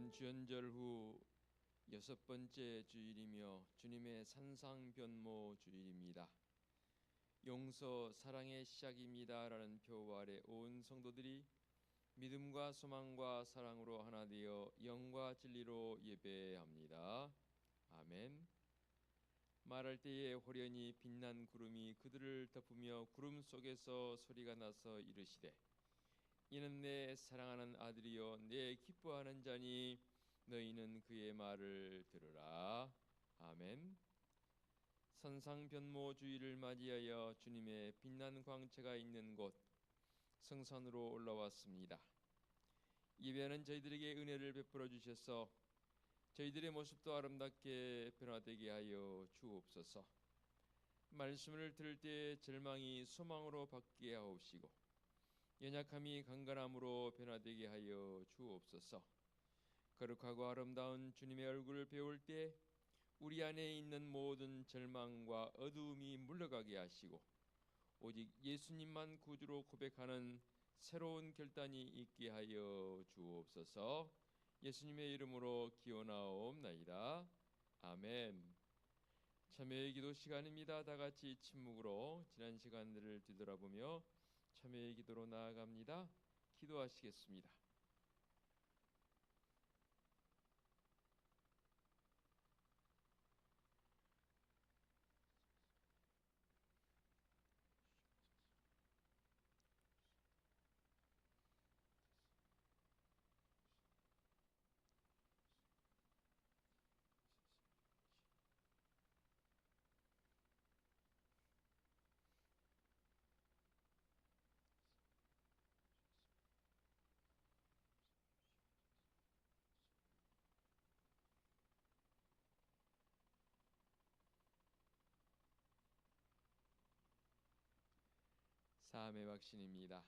오늘은 주연절 후 6번째 주일이며 주님의 산상변모 주일입니다. 용서 사랑의 시작입니다라는 표 아래 온 성도들이 믿음과 소망과 사랑으로 하나 되어 영과 진리로 예배합니다. 아멘. 말할 때에 호련히 빛난 구름이 그들을 덮으며 구름 속에서 소리가 나서 이르시되 이는 내 사랑하는 아들이요 내 기뻐하는 자니 너희는 그의 말을 들으라. 아멘. 산상변모 주일을 맞이하여 주님의 빛난 광채가 있는 곳 성산으로 올라왔습니다. 예배는 저희들에게 은혜를 베풀어 주셔서 저희들의 모습도 아름답게 변화되게 하여 주옵소서. 말씀을 들을 때 절망이 소망으로 바뀌게 하옵시고 연약함이 강건함으로 변화되게 하여 주옵소서. 거룩하고 아름다운 주님의 얼굴을 배울 때 우리 안에 있는 모든 절망과 어두움이 물러가게 하시고 오직 예수님만 구주로 고백하는 새로운 결단이 있게 하여 주옵소서. 예수님의 이름으로 기원하옵나이다. 아멘. 참여의 기도 시간입니다. 다 같이 침묵으로 지난 시간들을 뒤돌아보며 참여의 기도로 나아갑니다. 기도하시겠습니다. 사함의 박신입니다.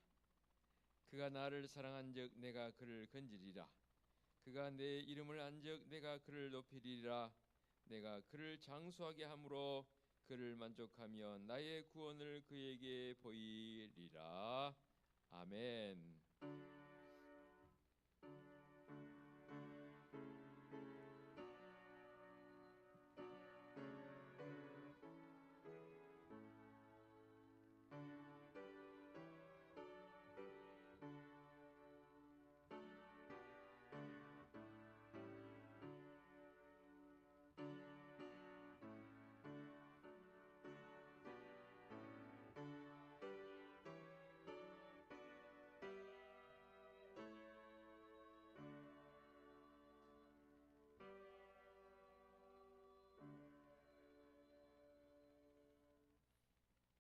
그가 나를 사랑한즉 내가 그를 건지리라. 그가 내 이름을 안즉 내가 그를 높이리라. 내가 그를 장수하게 함으로 그를 만족하며 나의 구원을 그에게 보이리라. 아멘.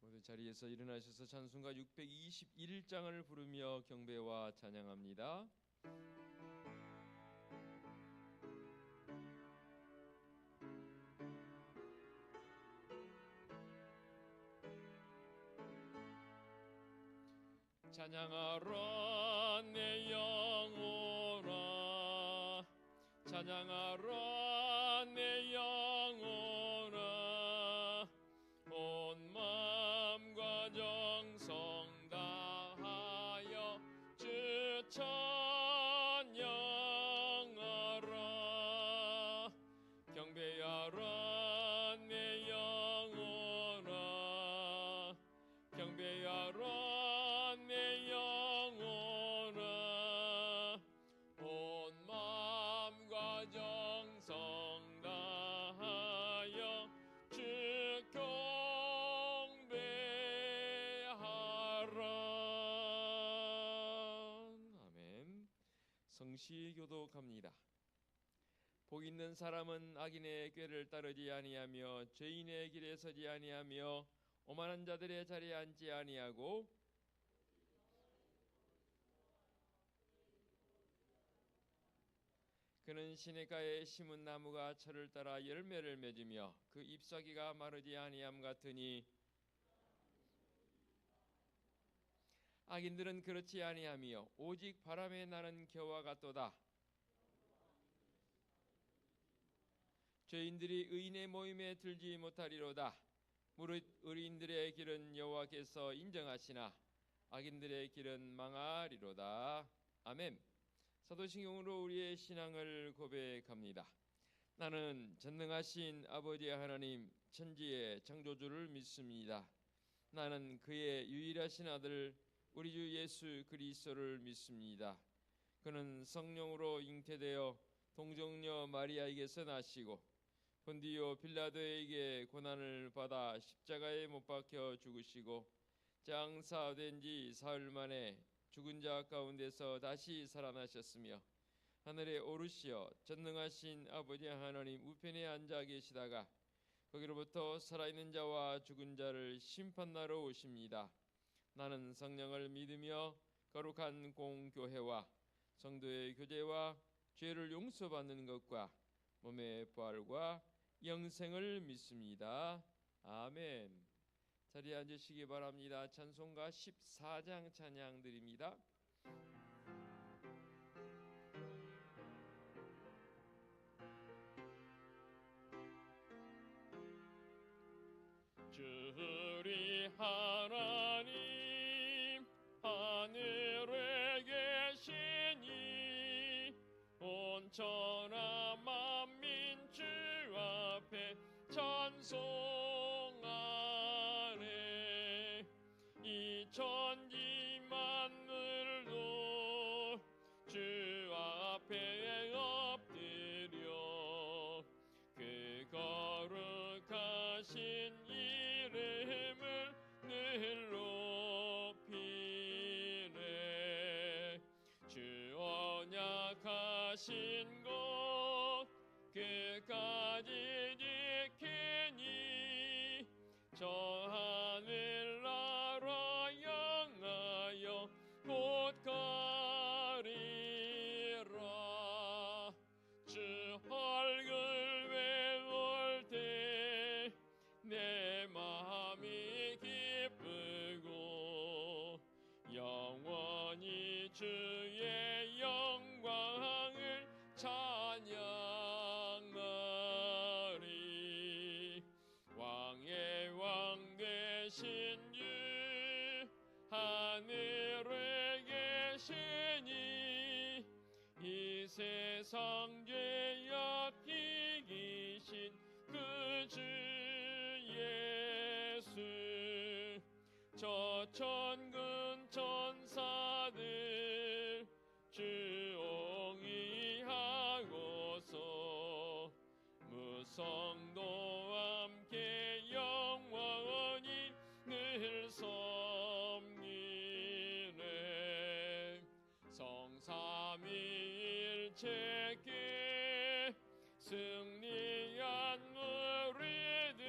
모두 자리에서 일어나셔서 찬송가 621장을 부르며 경배와 찬양합니다. 찬양하라 내 영혼아, 찬양하라 내 영혼아, 온 마음과 정성 다하여 주 찬양하라. 경배하라 내 영혼아, 경배하라 내 영혼아, 온 마음과 정성 다하여 주 경배하라. 아멘. 성시 교독합니다. 복 있는 사람은 악인의 꾀를 따르지 아니하며 죄인의 길에 서지 아니하며 오만한 자들의 자리에 앉지 아니하고 그는 시냇가에 심은 나무가 철을 따라 열매를 맺으며 그 잎사귀가 마르지 아니함 같으니 악인들은 그렇지 아니하며 오직 바람에 나는 겨와 같도다. 죄인들이 의인의 모임에 들지 못하리로다. 무릇 의인들의 길은 여호와께서 인정하시나 악인들의 길은 망하리로다. 아멘. 사도신경으로 우리의 신앙을 고백합니다. 나는 전능하신 아버지 하나님 천지의 창조주를 믿습니다. 나는 그의 유일하신 아들 우리 주 예수 그리스도를 믿습니다. 그는 성령으로 잉태되어 동정녀 마리아에게서 나시고 본디오 빌라도에게 고난을 받아 십자가에 못 박혀 죽으시고 장사된 지 사흘 만에 죽은 자 가운데서 다시 살아나셨으며 하늘에 오르시어 전능하신 아버지 하나님 우편에 앉아 계시다가 거기로부터 살아있는 자와 죽은 자를 심판하러 오십니다. 나는 성령을 믿으며 거룩한 공교회와 성도의 교제와 죄를 용서받는 것과 몸의 부활과 영생을 믿습니다. 아멘. 자리에 앉으시기 바랍니다. 찬송가 14장 찬양 드립니다. 주리 하나님 하늘에 계시니 온천하 만민 주 앞에 찬송하네. 이 천지 만물도 주 앞에 엎드려 그 거룩하신 이름을 늘 높이네. 주 언약하신 것 끝까지 지키니 저 하늘나라 향하여 곧 가리라. 주 얼굴 외울 때 내 마음이 기쁘고 영원히 주의 영광을 찬양하리. 왕의 왕 되신 주 하늘에 계시니 이 세상 죄악 이기신 그 주 예수. 저 천군 천사들 주옹이하고서 무성도 함께 영원히 늘 섬기네. 성삼위일체께 승리한 우리들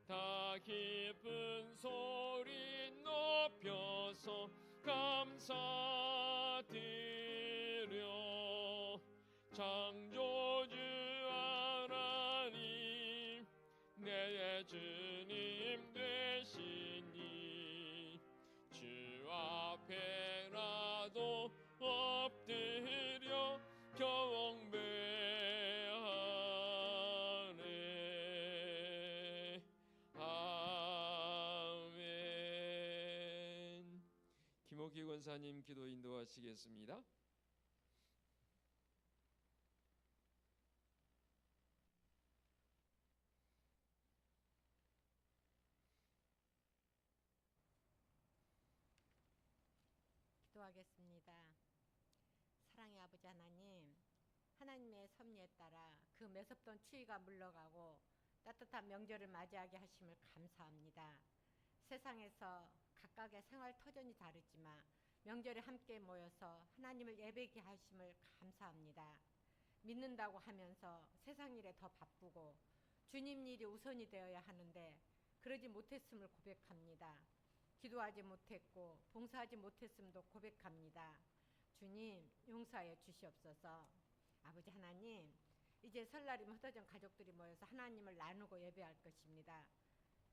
다 기쁜 소리 높여서 감사드려. 창조주 하나님 내 주님 되시니 주 앞에 나도 엎드려 경배하네. 아멘. 김옥희 권사님 기도 인도하시겠습니다. 기도하겠습니다. 사랑의 아버지 하나님, 하나님의 섭리에 따라 그 매섭던 추위가 물러가고 따뜻한 명절을 맞이하게 하심을 감사합니다. 세상에서 각각의 생활 터전이 다르지만 명절에 함께 모여서 하나님을 예배하게 하심을 감사합니다. 믿는다고 하면서 세상 일에 더 바쁘고 주님 일이 우선이 되어야 하는데 그러지 못했음을 고백합니다. 기도하지 못했고 봉사하지 못했음도 고백합니다. 주님 용서하여 주시옵소서. 아버지 하나님, 이제 설날이면 흩어진 가족들이 모여서 하나님을 나누고 예배할 것입니다.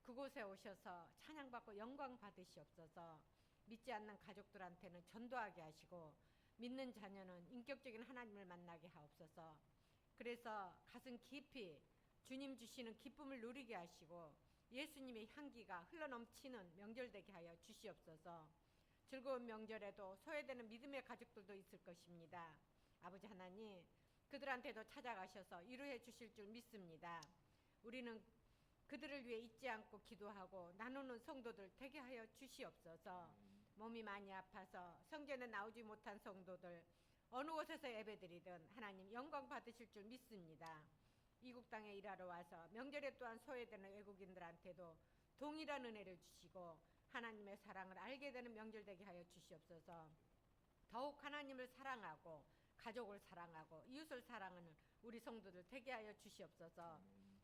그곳에 오셔서 찬양받고 영광 받으시옵소서. 믿지 않는 가족들한테는 전도하게 하시고 믿는 자녀는 인격적인 하나님을 만나게 하옵소서. 그래서 가슴 깊이 주님 주시는 기쁨을 누리게 하시고 예수님의 향기가 흘러넘치는 명절 되게 하여 주시옵소서. 즐거운 명절에도 소외되는 믿음의 가족들도 있을 것입니다. 아버지 하나님, 그들한테도 찾아가셔서 위로해 주실 줄 믿습니다. 우리는 그들을 위해 잊지 않고 기도하고 나누는 성도들 되게 하여 주시옵소서. 몸이 많이 아파서 성전에 나오지 못한 성도들, 어느 곳에서 예배드리든 하나님 영광 받으실 줄 믿습니다. 이국 땅에 일하러 와서 명절에 또한 소외되는 외국인들한테도 동일한 은혜를 주시고 하나님의 사랑을 알게 되는 명절 되게 하여 주시옵소서. 더욱 하나님을 사랑하고 가족을 사랑하고 이웃을 사랑하는 우리 성도들 되게 하여 주시옵소서.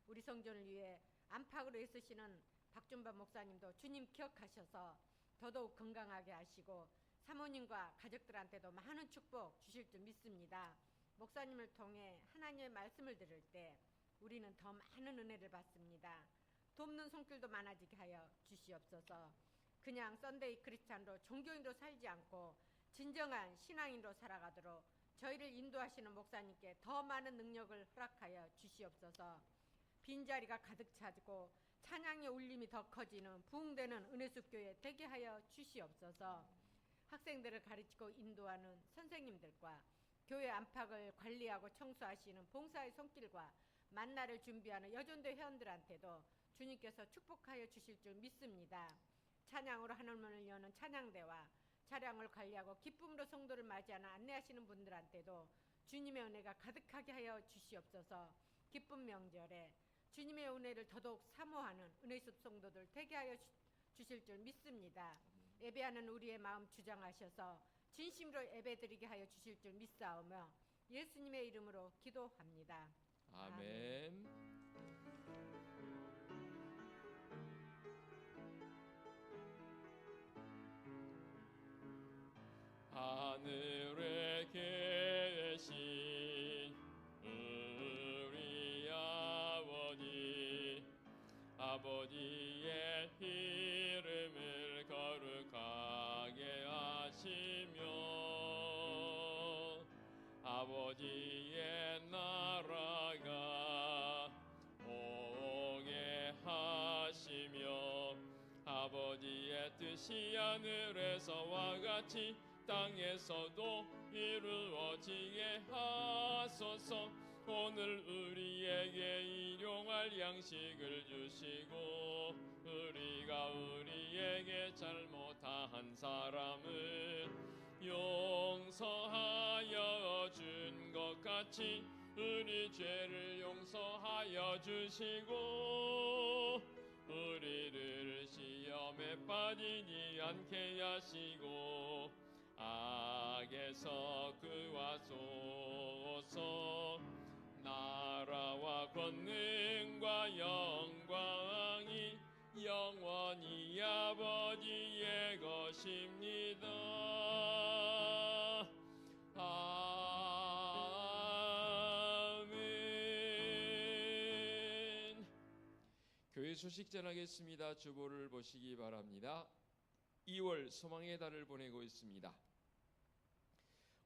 우리 성전을 위해 안팎으로 애쓰시는 박준범 목사님도 주님 기억하셔서 더더욱 건강하게 하시고 사모님과 가족들한테도 많은 축복 주실 줄 믿습니다. 목사님을 통해 하나님의 말씀을 들을 때 우리는 더 많은 은혜를 받습니다. 돕는 손길도 많아지게 하여 주시옵소서. 그냥 썬데이 크리스찬으로 종교인으로 살지 않고 진정한 신앙인으로 살아가도록 저희를 인도하시는 목사님께 더 많은 능력을 허락하여 주시옵소서. 빈자리가 가득 차지고 찬양의 울림이 더 커지는 부흥되는 은혜숲교회 되게 하여 주시옵소서. 학생들을 가르치고 인도하는 선생님들과 교회 안팎을 관리하고 청소하시는 봉사의 손길과 만나를 준비하는 여전도 회원들한테도 주님께서 축복하여 주실 줄 믿습니다. 찬양으로 하늘문을 여는 찬양대와 차량을 관리하고 기쁨으로 성도를 맞이하는 안내하시는 분들한테도 주님의 은혜가 가득하게 하여 주시옵소서. 기쁜 명절에 주님의 은혜를 더더욱 사모하는 은혜숲 성도들 되게 하여 주실 줄 믿습니다. 예배하는 우리의 마음 주장하셔서 진심으로 예배드리게 하여 주실 줄 믿사오며 예수님의 이름으로 기도합니다. 아멘. 하늘에 계신 우리 아버지의 이름을 거룩하게 하시며 아버지의 나라가 오게 하시며 아버지의 뜻이 하늘에서와 같이 땅에서도 이루어지게 하소서. 오늘 우리에게 일용할 양식을 주시고 우리가 우리에게 잘못한 사람을 용서하여 준 것 같이 우리 죄를 용서하여 주시고 우리를 시험에 빠지지 않게 하시고 악에서 구하소서. 나라와 권능과 영광이 영원히 아버지의 것입니다. 아멘. 교회 소식 전하겠습니다. 주보를 보시기 바랍니다. 2월 소망의 달을 보내고 있습니다.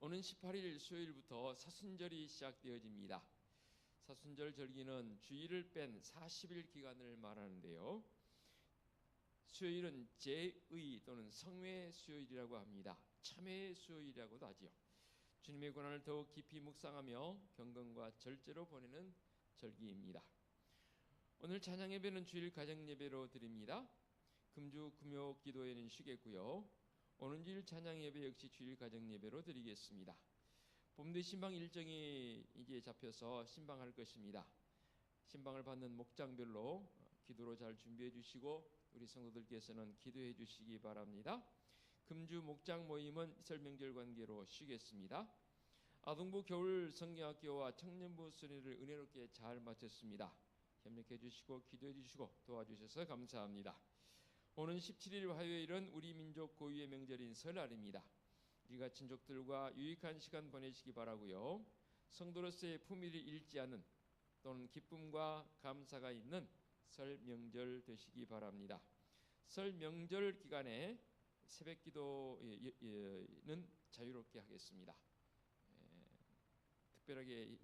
오는 18일 수요일부터 사순절이 시작되어집니다. 사순절 절기는 주일을 뺀 40일 기간을 말하는데요. 수요일은 제의 또는 성회 수요일이라고 합니다. 참회 수요일이라고도 하지요. 주님의 고난을 더욱 깊이 묵상하며 경건과 절제로 보내는 절기입니다. 오늘 찬양 예배는 주일 가정 예배로 드립니다. 금주 금요 기도회는 쉬겠고요. 오는 주일 찬양 예배 역시 주일 가정 예배로 드리겠습니다. 봄대 신방 일정이 이제 잡혀서 신방할 것입니다. 신방을 받는 목장별로 기도로 잘 준비해 주시고 우리 성도들께서는 기도해 주시기 바랍니다. 금주 목장 모임은 설 명절 관계로 쉬겠습니다. 아동부 겨울 성경학교와 청년부 순회를 은혜롭게 잘 마쳤습니다. 협력해 주시고 기도해 주시고 도와주셔서 감사합니다. 오는 17일 화요일은 우리 민족 고유의 명절인 설날입니다. 우리가 친족들과 유익한 시간 보내시기 바라고요. 성도로서의 품위를 잃지 않는 또는 기쁨과 감사가 있는 설 명절 되시기 바랍니다. 설 명절 기간에 새벽 기도는 자유롭게 하겠습니다. 특별하게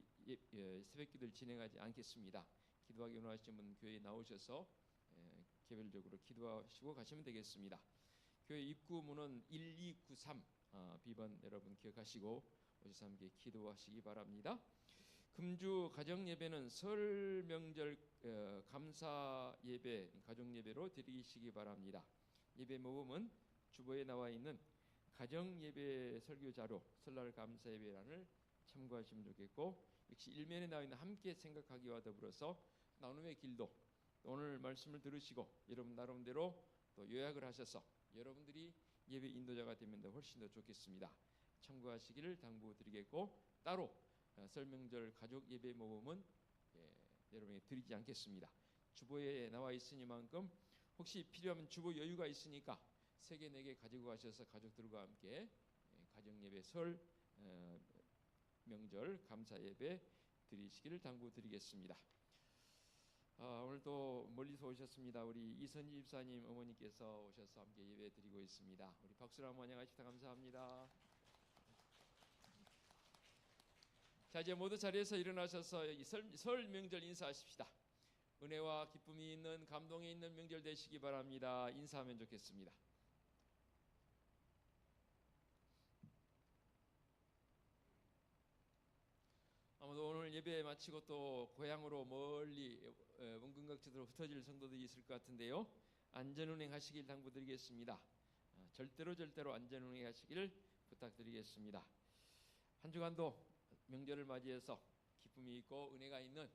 새벽 기도를 진행하지 않겠습니다. 기도하기 원하시는 분 교회에 나오셔서 개별적으로 기도하시고 가시면 되겠습니다. 교회 입구문은 1293 B번 여러분 기억하시고 오셔서 함께 기도하시기 바랍니다. 금주 가정 예배는 설 명절 감사 예배 가정 예배로 드리시기 바랍니다. 예배 모금은 주보에 나와 있는 가정 예배 설교 자료 설날 감사 예배란을 참고하시면 좋겠고, 역시 일면에 나와 있는 함께 생각하기와 더불어서 나눔의 길도 오늘 말씀을 들으시고 여러분 나름대로 또 요약을 하셔서 여러분들이 예배 인도자가 되면 더 훨씬 더 좋겠습니다. 참고하시기를 당부드리겠고, 따로 설 명절 가족 예배 모금은 여러분에게 드리지 않겠습니다. 주보에 나와 있으니만큼 혹시 필요하면 주보 여유가 있으니까 3개 4개 가지고 가셔서 가족들과 함께 가정 예배 설 명절 감사 예배 드리시기를 당부드리겠습니다. 오늘 또 멀리서 오셨습니다. 우리 이선지 집사님 어머니께서 오셔서 함께 예배 드리고 있습니다. 우리 박수로 한번 환영하시다 감사합니다. 자, 이제 모두 자리에서 일어나셔서 설 명절 인사하십시다. 은혜와 기쁨이 있는 감동이 있는 명절 되시기 바랍니다. 인사하면 좋겠습니다. 아무도 오늘 예배 마치고 또 고향으로 멀리 원근각지로 흩어질 성도들이 있을 것 같은데요, 안전운행 하시길 당부드리겠습니다. 절대로 안전운행 하시기를 부탁드리겠습니다. 한 주간도 명절을 맞이해서 기쁨이 있고 은혜가 있는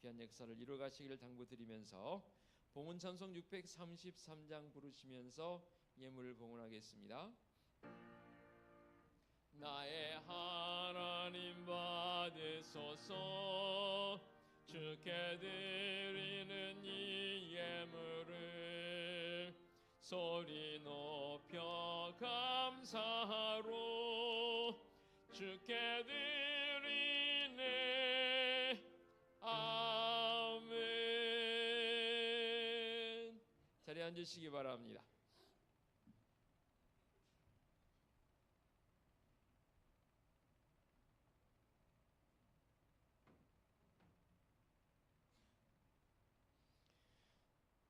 귀한 역사를 이루어가시기를 당부드리면서 봉헌찬송 633장 부르시면서 예물을 봉헌하겠습니다. 나의 하나님 받으소서. 주께 드리는 이 예물을 소리 높여 감사로 주께 드리네. 아멘. 자리에 앉으시기 바랍니다.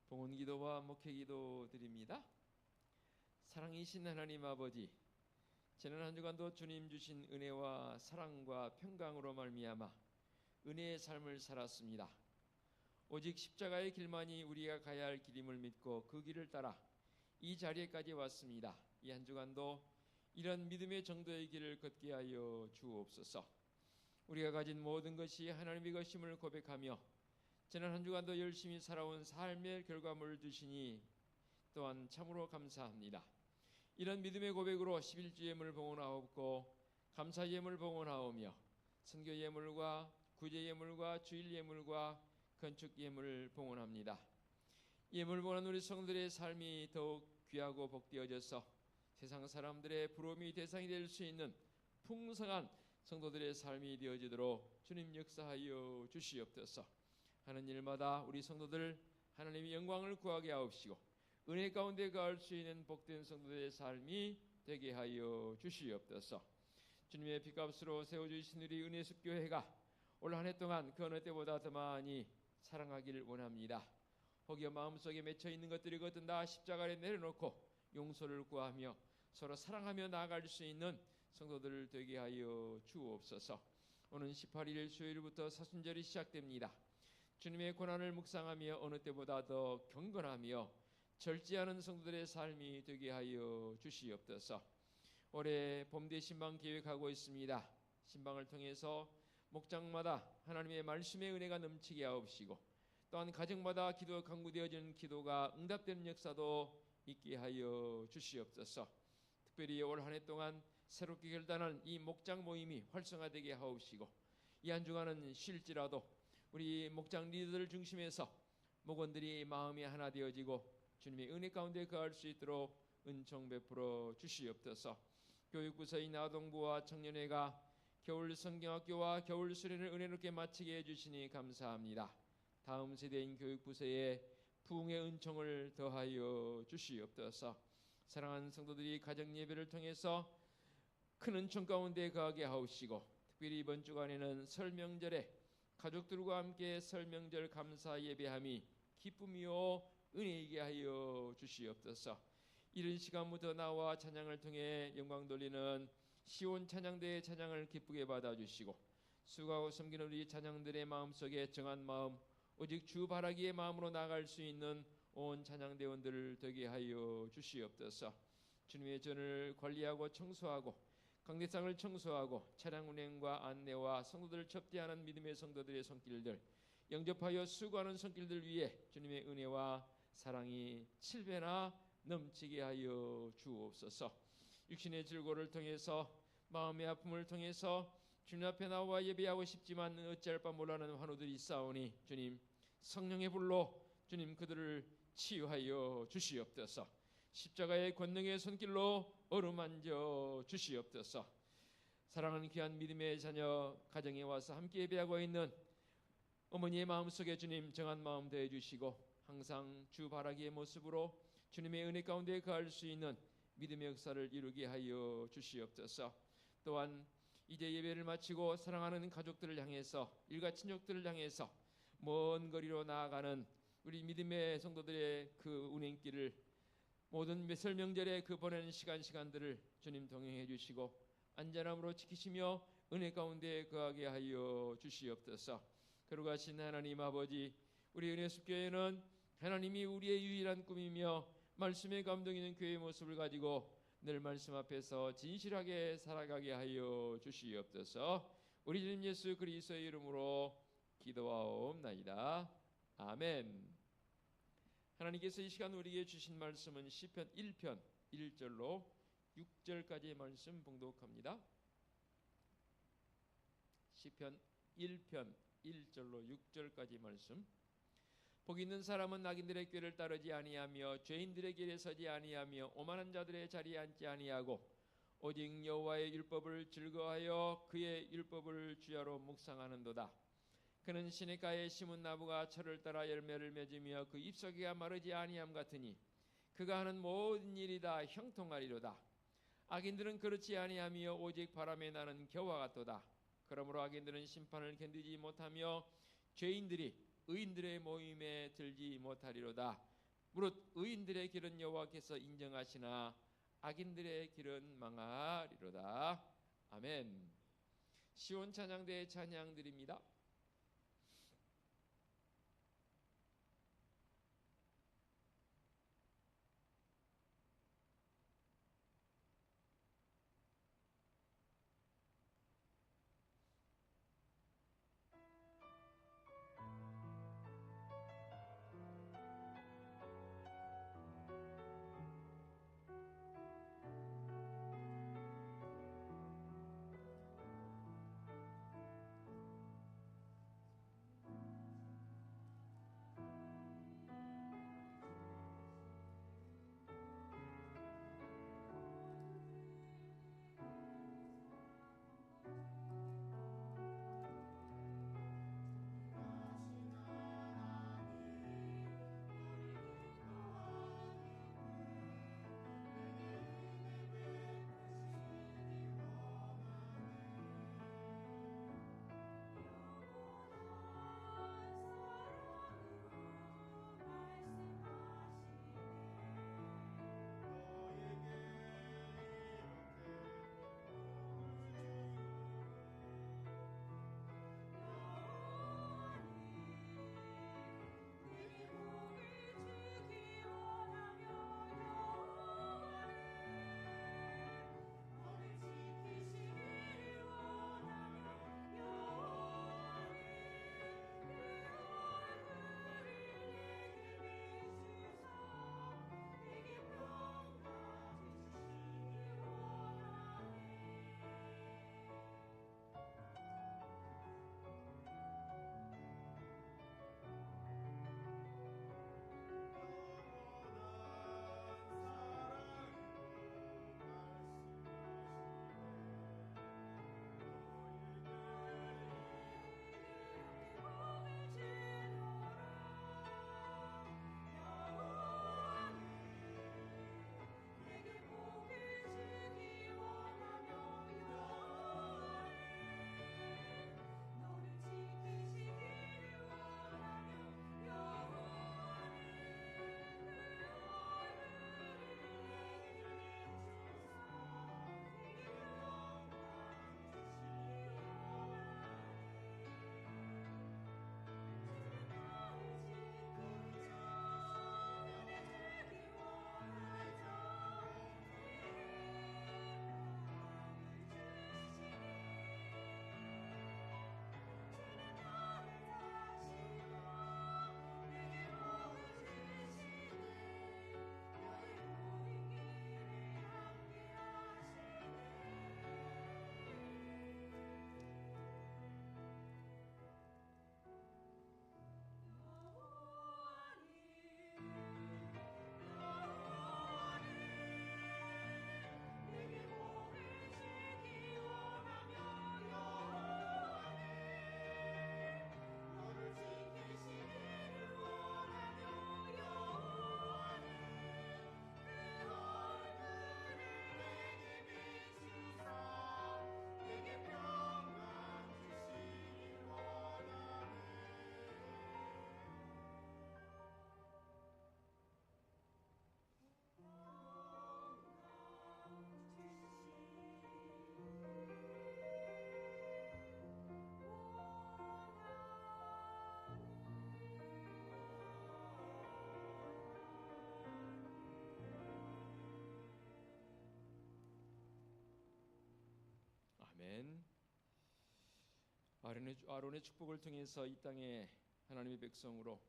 봉헌기도와 목회기도 드립니다. 사랑이신 하나님 아버지, 지난 한 주간도 주님 주신 은혜와 사랑과 평강으로 말미암아 은혜의 삶을 살았습니다. 오직 십자가의 길만이 우리가 가야 할 길임을 믿고 그 길을 따라 이 자리에까지 왔습니다. 이 한 주간도 이런 믿음의 정도의 길을 걷게 하여 주옵소서. 우리가 가진 모든 것이 하나님의 것임을 고백하며 지난 한 주간도 열심히 살아온 삶의 결과물을 주시니 또한 참으로 감사합니다. 이런 믿음의 고백으로 11주 예물 봉헌하옵고 감사 예물 봉헌하오며 선교 예물과 구제 예물과 주일 예물과 건축 예물을 봉헌합니다. 예물 봉헌한 우리 성도들의 삶이 더욱 귀하고 복되어져서 세상 사람들의 부러움이 대상이 될 수 있는 풍성한 성도들의 삶이 되어지도록 주님 역사하여 주시옵소서. 하는 일마다 우리 성도들 하나님의 영광을 구하게 하옵시고 은혜 가운데 가을 수 있는 복된 성도들의 삶이 되게 하여 주시옵소서. 주님의 피값으로 세워주신 우리 은혜숲교회가 올 한 해 동안 그 어느 때보다 더 많이 사랑하기를 원합니다. 혹여 마음속에 맺혀 있는 것들이거든 다 십자가에 내려놓고 용서를 구하며 서로 사랑하며 나아갈 수 있는 성도들 되게 하여 주옵소서. 오는 18일 수요일부터 사순절이 시작됩니다. 주님의 고난을 묵상하며 어느 때보다 더 경건하며 절제하는 성도들의 삶이 되게 하여 주시옵소서. 올해 봄대 신방 계획하고 있습니다. 신방을 통해서 목장마다 하나님의 말씀의 은혜가 넘치게 하옵시고 또한 가정마다 기도 강구되어지는 기도가 응답되는 역사도 있게 하여 주시옵소서. 특별히 올 한 해 동안 새롭게 결단한 이 목장 모임이 활성화되게 하옵시고 이 한 주간은 쉴지라도 우리 목장 리더들 중심에서 목원들이 마음이 하나 되어지고 주님의 은혜 가운데 거할 수 있도록 은총 베풀어 주시옵소서. 교육부서인 아동부와 청년회가 겨울 성경학교와 겨울 수련을 은혜롭게 마치게 해주시니 감사합니다. 다음 세대인 교육부서에 부흥의 은총을 더하여 주시옵소서. 사랑하는 성도들이 가정 예배를 통해서 큰 은총 가운데 거하게 하옵시고 특별히 이번 주간에는 설 명절에 가족들과 함께 설 명절 감사 예배함이 기쁨이요 은혜이게 하여 주시옵소서. 이른 시간부터 나와 찬양을 통해 영광 돌리는 시온 찬양대의 찬양을 기쁘게 받아주시고 수고하고 섬기는 우리 찬양들의 마음속에 정한 마음 오직 주 바라기의 마음으로 나아갈 수 있는 온 찬양대원들을 되게 하여 주시옵소서. 주님의 전을 관리하고 청소하고 강대상을 청소하고 차량 운행과 안내와 성도들을 접대하는 믿음의 성도들의 손길들 영접하여 수고하는 손길들 위에 주님의 은혜와 사랑이 7배나 넘치게 하여 주옵소서. 육신의 질고를 통해서 마음의 아픔을 통해서 주님 앞에 나와 예배하고 싶지만 어찌할 바 몰라하는 환우들이 있사오니 주님 성령의 불로 주님 그들을 치유하여 주시옵소서. 십자가의 권능의 손길로 어루만져 주시옵소서. 사랑하는 귀한 믿음의 자녀 가정에 와서 함께 예배하고 있는 어머니의 마음속에 주님 정한 마음 더해 주시고 항상 주 바라기의 모습으로 주님의 은혜 가운데 거할 수 있는 믿음의 역사를 이루게 하여 주시옵소서. 또한 이제 예배를 마치고 사랑하는 가족들을 향해서 일가 친족들을 향해서 먼 거리로 나아가는 우리 믿음의 성도들의 그 운행길을 모든 설 명절에 그 보내는 시간들을 주님 동행해 주시고 안전함으로 지키시며 은혜 가운데 거하게 하여 주시옵소서. 거룩하신 하나님 아버지, 우리 은혜숲교회는 하나님이 우리의 유일한 꿈이며 말씀에 감동 있는 교회의 모습을 가지고 늘 말씀 앞에서 진실하게 살아가게 하여 주시옵소서. 우리 주님 예수 그리스도의 이름으로 기도하옵나이다. 아멘. 하나님께서 이 시간 우리에게 주신 말씀은 시편 1편 1절로 6절까지의 말씀 봉독합니다. 시편 1편 1절로 6절까지 말씀. 복 있는 사람은 악인들의 꾀를 따르지 아니하며 죄인들의 길에 서지 아니하며 오만한 자들의 자리에 앉지 아니하고 오직 여호와의 율법을 즐거워하여 그의 율법을 주야로 묵상하는도다. 그는 시냇가에 심은 나무가 철을 따라 열매를 맺으며 그 잎사귀가 마르지 아니함 같으니 그가 하는 모든 일이 다 형통하리로다. 악인들은 그렇지 아니하며 오직 바람에 나는 겨와 같도다. 그러므로 악인들은 심판을 견디지 못하며 죄인들이 의인들의 모임에 들지 못하리로다. 무릇 의인들의 길은 여호와께서 인정하시나 악인들의 길은 망하리로다. 아멘. 시온 찬양대의 찬양드립니다. 아멘. 아론의 축복을 통해서 이 땅에 하나님의 백성으로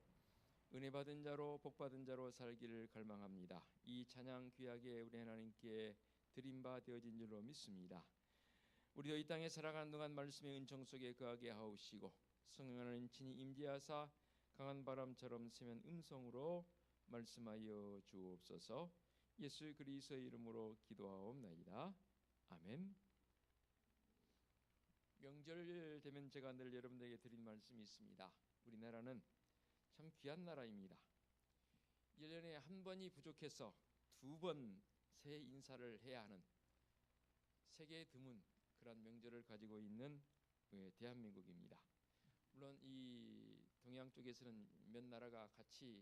은혜 받은 자로 복 받은 자로 살기를 갈망합니다. 이 찬양 귀하게 우리 하나님께 드린 바 되어진 줄로 믿습니다. 우리도 이 땅에 살아가는 동안 말씀의 은총 속에 거하게 하옵시고 성령 하나님 친히 임재하사 강한 바람처럼 세면 음성으로 말씀하여 주옵소서. 예수 그리스도의 이름으로 기도하옵나이다. 아멘. 명절 되면 제가 늘 여러분들에게 드린 말씀이 있습니다. 우리나라는 참 귀한 나라입니다. 1년에 한 번이 부족해서 2번 새해 인사를 해야 하는 세계에 드문 그런 명절을 가지고 있는 대한민국입니다. 물론 이 동양 쪽에서는 몇 나라가 같이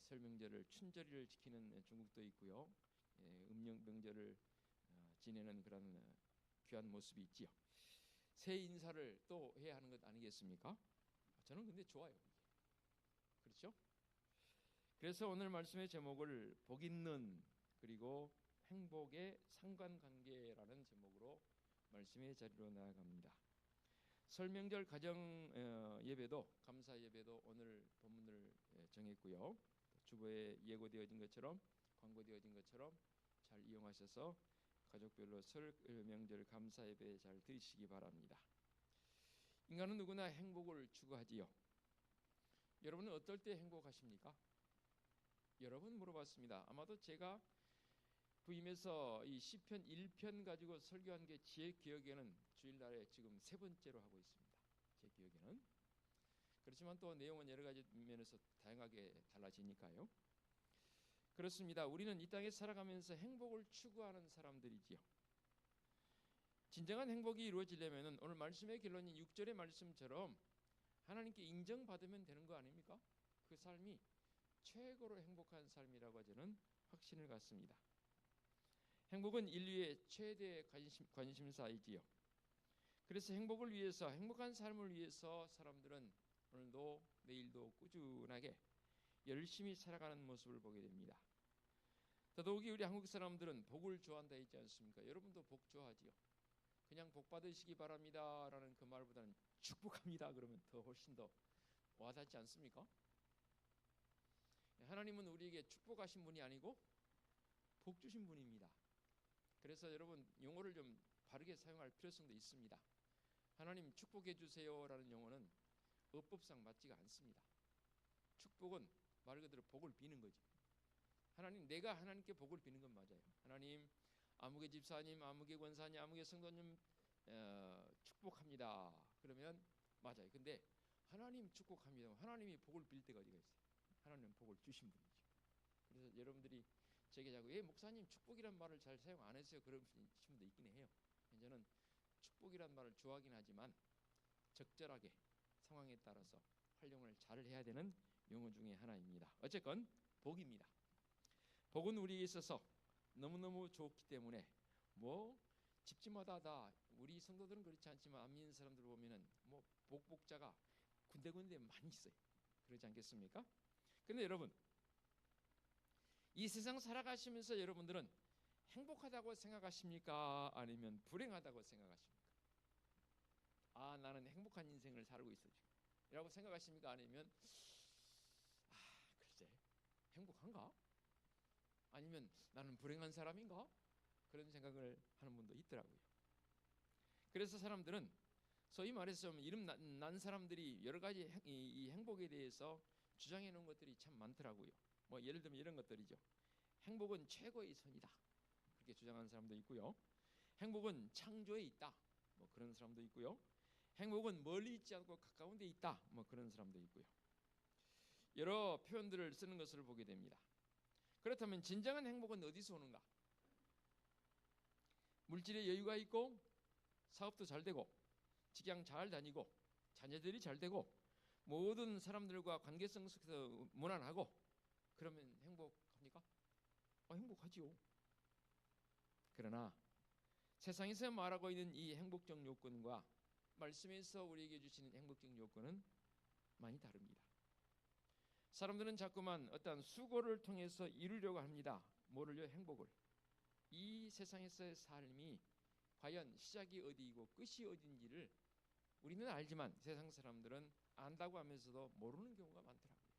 설 명절을 춘절을 지키는 중국도 있고요. 음력 명절을 지내는 그런 귀한 모습이 있지요. 새해 인사를 또 해야 하는 것 아니겠습니까? 저는 근데 좋아요. 그렇죠? 그래서 오늘 말씀의 제목을 복 있는 그리고 행복의 상관관계라는 제목으로 말씀의 자리로 나아갑니다. 설 명절 가정 예배도 감사 예배도 오늘 본문을 정했고요. 주보에 예고되어진 것처럼 광고되어진 것처럼 잘 이용하셔서 가족별로 설 명절 감사 예배 잘 드리시기 바랍니다. 인간은 누구나 행복을 추구하지요. 여러분은 어떨 때 행복하십니까? 여러분 물어봤습니다. 아마도 제가 부임해서 이 시편 1편 가지고 설교한 게 제 기억에는 주일날에 지금 3번째로 하고 있습니다. 제 기억에는. 그렇지만 또 내용은 여러 가지 면에서 다양하게 달라지니까요. 그렇습니다. 우리는 이 땅에 살아가면서 행복을 추구하는 사람들이지요. 진정한 행복이 이루어지려면 오늘 말씀의 결론인 6절의 말씀처럼 하나님께 인정받으면 되는 거 아닙니까? 그 삶이 최고로 행복한 삶이라고 저는 확신을 갖습니다. 행복은 인류의 최대 관심사이지요. 그래서 행복을 위해서 행복한 삶을 위해서 사람들은 오늘도 내일도 꾸준하게 열심히 살아가는 모습을 보게 됩니다. 더더욱이 우리 한국 사람들은 복을 좋아한다 했지 않습니까? 여러분도 복 좋아하지요. 그냥 복 받으시기 바랍니다 라는 그 말보다는 축복합니다 그러면 더 훨씬 더 와닿지 않습니까? 하나님은 우리에게 축복하신 분이 아니고 복 주신 분입니다. 그래서 여러분 용어를 좀 바르게 사용할 필요성도 있습니다. 하나님 축복해 주세요 라는 용어는 어법상 맞지가 않습니다. 축복은 말 그대로 복을 비는 거죠. 하나님, 내가 하나님께 복을 비는 건 맞아요. 하나님, 아무개 집사님, 아무개 권사님, 아무개 성도님 축복합니다. 그러면 맞아요. 근데 하나님 축복합니다. 하나님이 복을 빌 때가 어디가 있어요? 하나님은 복을 주신 분이죠. 그래서 여러분들이 제게 자꾸 목사님 축복이란 말을 잘 사용 안 했어요. 그러시는 분도 있긴 해요. 저는 축복이란 말을 좋아하긴 하지만 적절하게 상황에 따라서 활용을 잘 해야 되는 용어 중에 하나입니다. 어쨌건 복입니다. 복은 우리에 있어서 너무너무 좋기 때문에 뭐 집집마다 다 우리 성도들은 그렇지 않지만 안 믿는 사람들 보면은 뭐 복자가 군데군데 많이 있어요. 그러지 않겠습니까? 그런데 여러분 이 세상 살아가시면서 여러분들은 행복하다고 생각하십니까? 아니면 불행하다고 생각하십니까? 아, 나는 행복한 인생을 살고 있어 지금 이라고 생각하십니까? 아니면 글쎄 행복한가? 아니면 나는 불행한 사람인가? 그런 생각을 하는 분도 있더라고요. 그래서 사람들은 소위 말해서 이름 난 사람들이 여러 가지 이 행복에 대해서 주장해 놓은 것들이 참 많더라고요. 뭐 예를 들면 이런 것들이죠. 행복은 최고의 선이다. 그렇게 주장하는 사람도 있고요. 행복은 창조에 있다. 뭐 그런 사람도 있고요. 행복은 멀리 있지 않고 가까운 데 있다. 뭐 그런 사람도 있고요. 여러 표현들을 쓰는 것을 보게 됩니다. 그렇다면 진정한 행복은 어디서 오는가? 물질의 여유가 있고 사업도 잘 되고 직장 잘 다니고 자녀들이 잘 되고 모든 사람들과 관계성 속에서 무난하고 그러면 행복합니까? 행복하지요. 그러나 세상에서 말하고 있는 이 행복적 요건과 말씀에서 우리에게 주시는 행복적 요건은 많이 다릅니다. 사람들은 자꾸만 어떤 수고를 통해서 이루려고 합니다. 뭐를요? 행복을. 이 세상에서의 삶이 과연 시작이 어디이고 끝이 어딘지를 우리는 알지만 세상 사람들은 안다고 하면서도 모르는 경우가 많더라고요.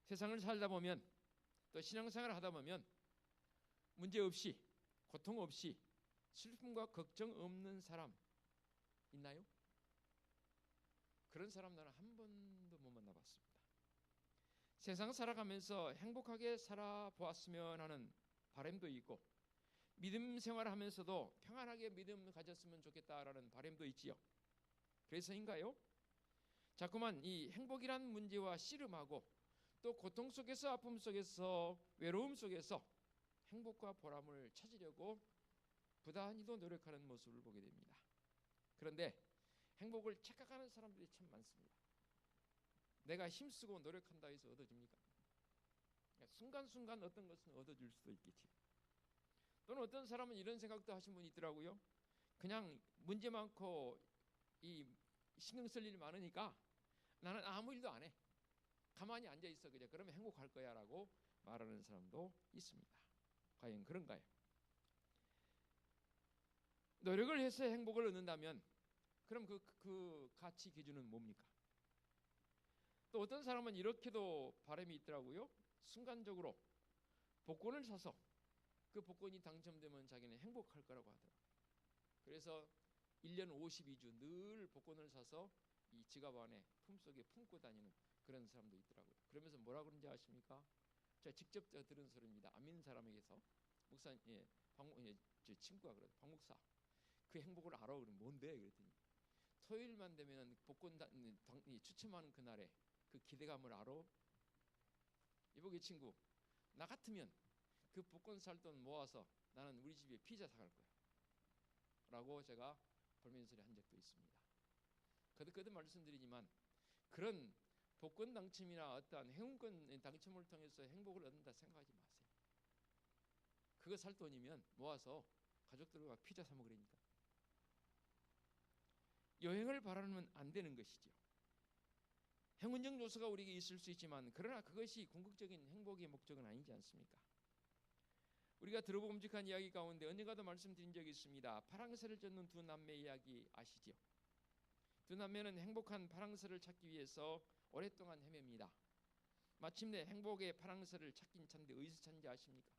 세상을 살다 보면 또 신앙생활을 하다 보면 문제 없이 고통 없이 슬픔과 걱정 없는 사람 있나요? 그런 사람 나는 한 번도 못 만나봤습니다. 세상 살아가면서 행복하게 살아보았으면 하는 바람도 있고 믿음 생활하면서도 평안하게 믿음 가졌으면 좋겠다라는 바람도 있지요. 그래서인가요? 자꾸만 이 행복이란 문제와 씨름하고 또 고통 속에서 아픔 속에서 외로움 속에서 행복과 보람을 찾으려고 부단히도 노력하는 모습을 보게 됩니다. 그런데 행복을 착각하는 사람들이 참 많습니다. 내가 힘쓰고 노력한다 해서 얻어집니까? 순간순간 어떤 것은 얻어질 수도 있겠지. 또는 어떤 사람은 이런 생각도 하신 분이 있더라고요. 그냥 문제 많고 이 신경 쓸 일 많으니까 나는 아무 일도 안 해. 가만히 앉아 있어 그냥 그러면 행복할 거야라고 말하는 사람도 있습니다. 과연 그런가요? 노력을 해서 행복을 얻는다면 그럼 그 가치 기준은 뭡니까? 또 어떤 사람은 이렇게도 바람이 있더라고요. 순간적으로 복권을 사서 그 복권이 당첨되면 자기는 행복할 거라고 하더라고요. 그래서 1년 52주 늘 복권을 사서 이 지갑 안에 품속에 품고 다니는 그런 사람도 있더라고요. 그러면서 뭐라 그런지 아십니까? 제가 직접 들은 소리입니다. 안 믿는 사람에게서 목사, 제 친구가 그래요. 박 목사, 그 행복을 알아? 그러면 뭔데? 그랬더니 토요일만 되면 복권 추첨하는 그날에 그 기대감을 알아? 이보게 친구, 나 같으면 그 복권 살 돈 모아서 나는 우리 집에 피자 사갈 거야 라고 제가 볼멘소리 한 적도 있습니다. 거듭거듭 말씀드리지만 그런 복권 당첨이나 어떠한 행운권 당첨을 통해서 행복을 얻는다 생각하지 마세요. 그거 살 돈이면 모아서 가족들과 피자 사 먹으라니까. 여행을 바라면 안 되는 것이죠. 행운적 요소가 우리에게 있을 수 있지만 그러나 그것이 궁극적인 행복의 목적은 아니지 않습니까? 우리가 들어봄직한 이야기 가운데 언젠가도 말씀드린 적이 있습니다. 파랑새를 쫓는 두 남매 이야기 아시죠? 두 남매는 행복한 파랑새를 찾기 위해서 오랫동안 헤맵니다. 마침내 행복의 파랑새를 찾긴 찾는데 어디서 찾는지 아십니까?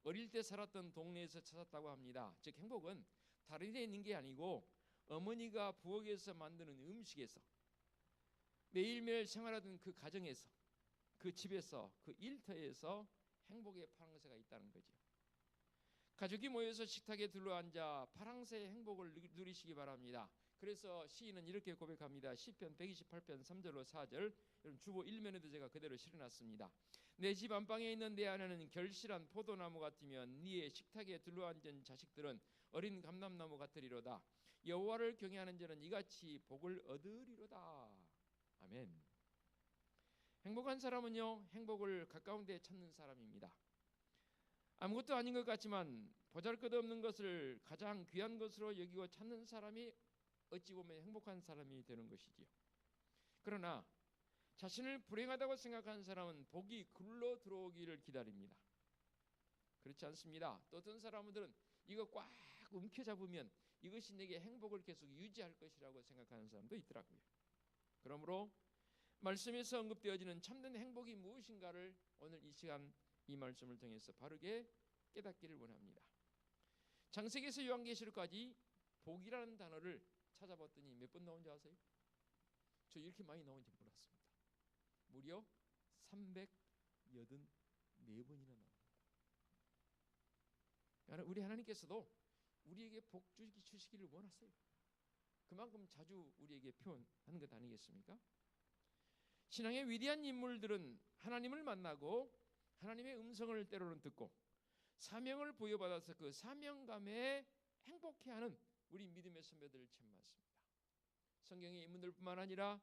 어릴 때 살았던 동네에서 찾았다고 합니다. 즉 행복은 다른 데 있는 게 아니고 어머니가 부엌에서 만드는 음식에서 매일매일 생활하던 그 가정에서 그 집에서 그 일터에서 행복의 파랑새가 있다는 거죠. 가족이 모여서 식탁에 둘러앉아 파랑새의 행복을 누리시기 바랍니다. 그래서 시인은 이렇게 고백합니다. 시편 128편 3절로 4절. 여러분 주보 1면에도 제가 그대로 실어놨습니다. 내 집 안방에 있는 내 아내는 결실한 포도나무 같으면 네의 식탁에 둘러앉은 자식들은 어린 감람나무 같으리로다. 여호와를 경외하는 자는 이같이 복을 얻으리로다. 아멘. 행복한 사람은요, 행복을 가까운 데 찾는 사람입니다. 아무것도 아닌 것 같지만 보잘것없는 것을 가장 귀한 것으로 여기고 찾는 사람이 어찌 보면 행복한 사람이 되는 것이지요. 그러나 자신을 불행하다고 생각하는 사람은 복이 굴러 들어오기를 기다립니다. 그렇지 않습니다. 또 어떤 사람들은 이거 꽉 움켜잡으면 이것이 내게 행복을 계속 유지할 것이라고 생각하는 사람도 있더라고요. 그러므로 말씀에서 언급되어지는 참된 행복이 무엇인가를 오늘 이 시간 이 말씀을 통해서 바르게 깨닫기를 원합니다. 창세기에서 요한계시록까지 복이라는 단어를 찾아봤더니 몇 번 나온지 아세요? 저 이렇게 많이 나온지 몰랐습니다. 무려 384번이나 나옵니다. 우리 하나님께서도 우리에게 복 주시기를 원하세요. 그만큼 자주 우리에게 표현하는 것 아니겠습니까? 신앙의 위대한 인물들은 하나님을 만나고 하나님의 음성을 때로는 듣고 사명을 부여받아서 그 사명감에 행복해하는 우리 믿음의 선배들 참 많습니다. 성경의 인물들뿐만 아니라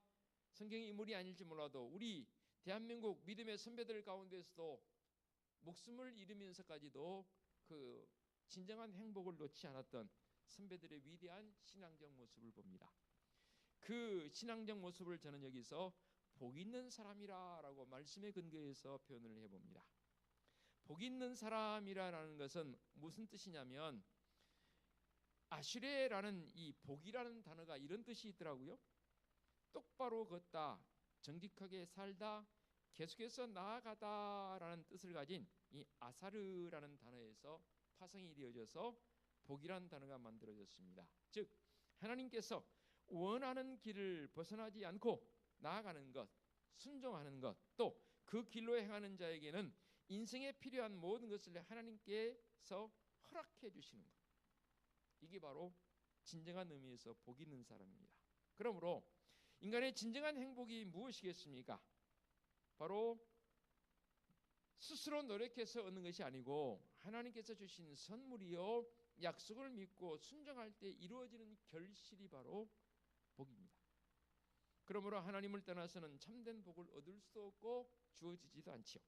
성경의 인물이 아닐지 몰라도 우리 대한민국 믿음의 선배들 가운데서도 목숨을 잃으면서까지도 그 진정한 행복을 놓지 않았던 선배들의 위대한 신앙적 모습을 봅니다. 그 신앙적 모습을 저는 여기서 복 있는 사람이라고 말씀에 근거해서 표현을 해봅니다. 복 있는 사람이라는 것은 무슨 뜻이냐면 아슈레라는 이 복이라는 단어가 이런 뜻이 있더라고요. 똑바로 걷다, 정직하게 살다, 계속해서 나아가다라는 뜻을 가진 이 아사르라는 단어에서 파생이 되어져서 복이라는 단어가 만들어졌습니다. 즉 하나님께서 원하는 길을 벗어나지 않고 나아가는 것, 순종하는 것, 또 그 길로 행하는 자에게는 인생에 필요한 모든 것을 하나님께서 허락해 주시는 것, 이게 바로 진정한 의미에서 복 있는 사람입니다. 그러므로 인간의 진정한 행복이 무엇이겠습니까? 바로 스스로 노력해서 얻는 것이 아니고 하나님께서 주신 선물이요 약속을 믿고 순종할 때 이루어지는 결실이 바로 복입니다. 그러므로 하나님을 떠나서는 참된 복을 얻을 수 없고 주어지지도 않지요.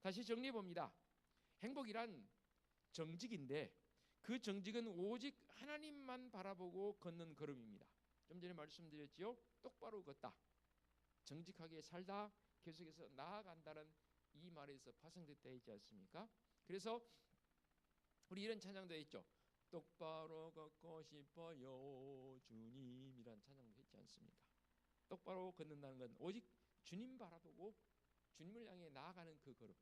다시 정리해 봅니다. 행복이란 정직인데 그 정직은 오직 하나님만 바라보고 걷는 걸음입니다. 좀 전에 말씀드렸지요. 똑바로 걷다, 정직하게 살다, 계속해서 나아간다는 이 말에서 파생됐다 했지 않습니까? 그래서 우리 이런 찬양도 했죠. 똑바로 걷고 싶어요 주님이란 찬양도 했지 않습니까? 똑바로 걷는다는 건 오직 주님 바라보고 주님을 향해 나아가는 그 걸음.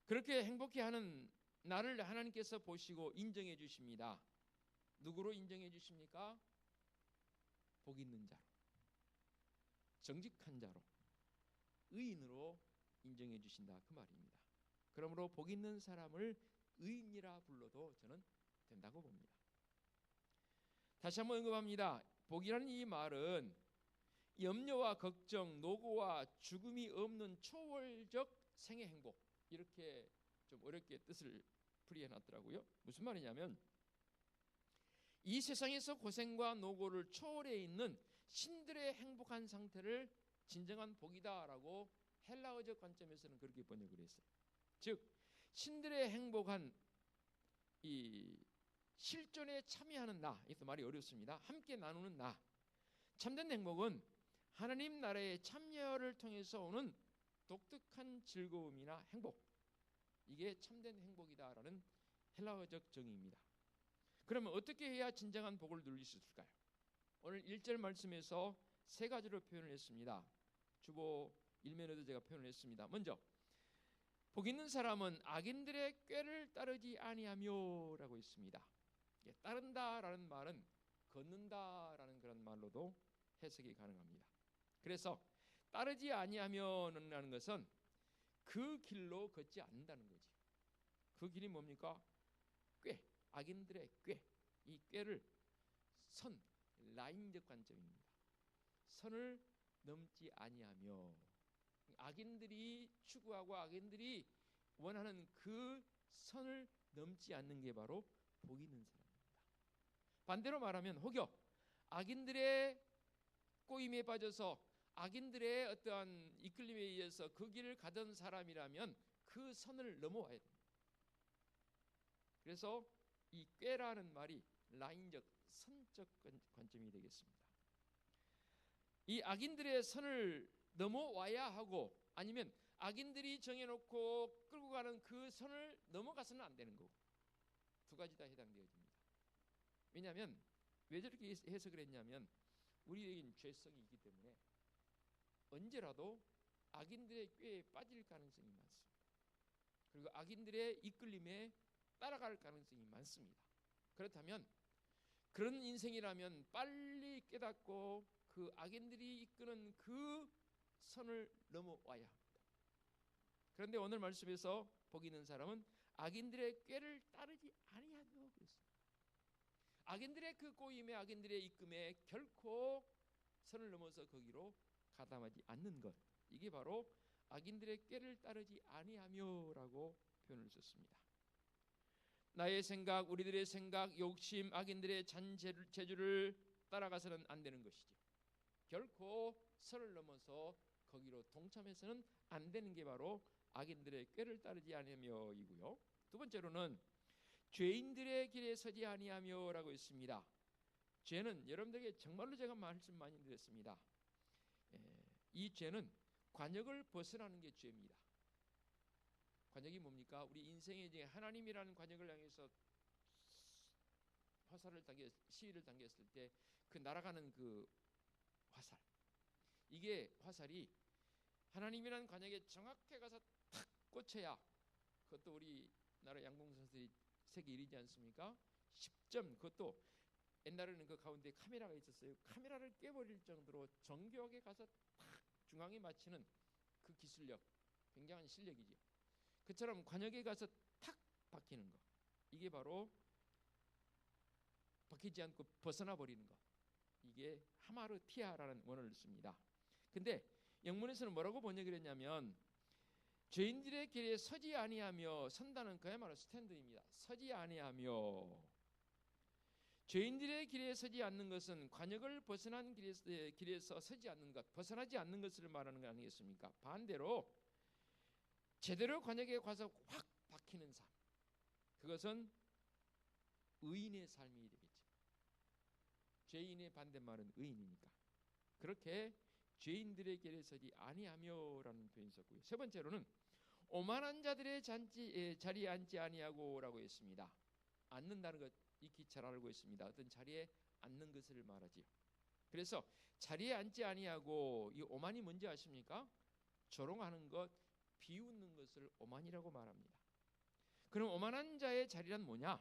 그렇게 행복해 하는 나를 하나님께서 보시고 인정해 주십니다. 누구로 인정해 주십니까? 복 있는 자로, 정직한 자로, 의인으로 인정해 주신다 그 말입니다. 그러므로 복 있는 사람을 의인이라 불러도 저는 된다고 봅니다. 다시 한번 언급합니다. 복이라는 이 말은 염려와 걱정, 노고와 죽음이 없는 초월적 생의 행복, 이렇게 좀 어렵게 뜻을 풀이해 놨더라고요. 무슨 말이냐면 이 세상에서 고생과 노고를 초월해 있는 신들의 행복한 상태를 진정한 복이다라고 헬라어적 관점에서는 그렇게 번역을 했어요. 즉 신들의 행복한 이 실존에 참여하는 나, 이것도 말이 어렵습니다. 함께 나누는 나. 참된 행복은 하나님 나라의 참여를 통해서 오는 독특한 즐거움이나 행복, 이게 참된 행복이다라는 헬라어적 정의입니다. 그러면 어떻게 해야 진정한 복을 누릴 수 있을까요? 오늘 1절 말씀에서 세 가지로 표현을 했습니다. 주보 일면에도 제가 표현을 했습니다. 먼저 복 있는 사람은 악인들의 꾀를 따르지 아니하며 라고 있습니다. 따른다라는 말은 걷는다라는 그런 말로도 해석이 가능합니다. 그래서 따르지 아니하며라는 것은 그 길로 걷지 않는다는 거지. 그 길이 뭡니까? 꾀, 악인들의 꾀. 이 꾀를 선, 라인적 관점입니다. 선을 넘지 아니하며, 악인들이 추구하고 악인들이 원하는 그 선을 넘지 않는 게 바로 복 있는 사람입니다. 반대로 말하면 혹여 악인들의 꼬임에 빠져서 악인들의 어떠한 이끌림에 의해서 그 길을 가던 사람이라면 그 선을 넘어와야 됩니다. 그래서 이 꾀라는 말이 라인적, 선적 관점이 되겠습니다. 이 악인들의 선을 넘어와야 하고, 아니면 악인들이 정해놓고 끌고 가는 그 선을 넘어가서는 안 되는 거고, 두 가지 다 해당되어집니다. 왜냐하면 왜 저렇게 해석을 했냐면 우리에겐 죄성이 있기 때문에 언제라도 악인들의 꾀에 빠질 가능성이 많습니다. 그리고 악인들의 이끌림에 따라갈 가능성이 많습니다. 그렇다면 그런 인생이라면 빨리 깨닫고 그 악인들이 이끄는 그 선을 넘어와야 합니다. 그런데 오늘 말씀에서 복 있는 사람은 악인들의 꾀를 따르지 아니하며 그랬습니다. 악인들의 그 꼬임에, 악인들의 이끌림에 결코 선을 넘어서 거기로 가담하지 않는 것, 이게 바로 악인들의 꾀를 따르지 아니하며라고 표현을 썼습니다. 나의 생각, 우리들의 생각, 욕심, 악인들의 잔재주를 따라가서는 안 되는 것이죠. 결코 선을 넘어서 거기로 동참해서는 안 되는 게 바로 악인들의 꾀를 따르지 아니하며이고요. 두 번째로는 죄인들의 길에 서지 아니하며라고 있습니다. 죄는 여러분들에게 정말로 제가 말씀 많이 드렸습니다. 이 죄는 관역을 벗어나는 게 죄입니다. 관역이 뭡니까? 우리 인생의 이제 하나님이라는 관역을 향해서 시위를 당겼을 때 그 날아가는 그 화살, 이게 화살이 하나님이란 관역에 정확하게 가서 탁 꽂혀야, 그것도 우리나라 양궁 선수들이 세계 1위지 않습니까? 10점, 그것도 옛날에는 그 가운데 카메라가 있었어요. 카메라를 깨버릴 정도로 정교하게 가서 탁 중앙에 맞히는 그 기술력, 굉장한 실력이죠. 그처럼 관역에 가서 탁 박히는 거, 이게 바로 박히지 않고 벗어나 버리는 거, 이게 하마르티아라는 원어를 씁니다. 근데 영문에서는 뭐라고 번역을 했냐면 죄인들의 길에 서지 아니하며, 선다는 그야말로 스탠드입니다. 서지 아니하며, 죄인들의 길에 서지 않는 것은 관역을 벗어난 길에서 서지 않는 것, 벗어나지 않는 것을 말하는 거 아니겠습니까? 반대로 제대로 관역에 가서 확 박히는 삶, 그것은 의인의 삶이 되겠죠. 죄인의 반대말은 의인이니까. 그렇게 죄인들의 길에 서지 아니하며라는 표현이 있었고요. 세 번째로는 오만한 자들의 자리에 앉지 아니하고라고 했습니다. 앉는다는 것 익히 잘 알고 있습니다. 어떤 자리에 앉는 것을 말하지요. 그래서 자리에 앉지 아니하고, 이 오만이 뭔지 아십니까? 조롱하는 것, 비웃는 것을 오만이라고 말합니다. 그럼 오만한 자의 자리란 뭐냐?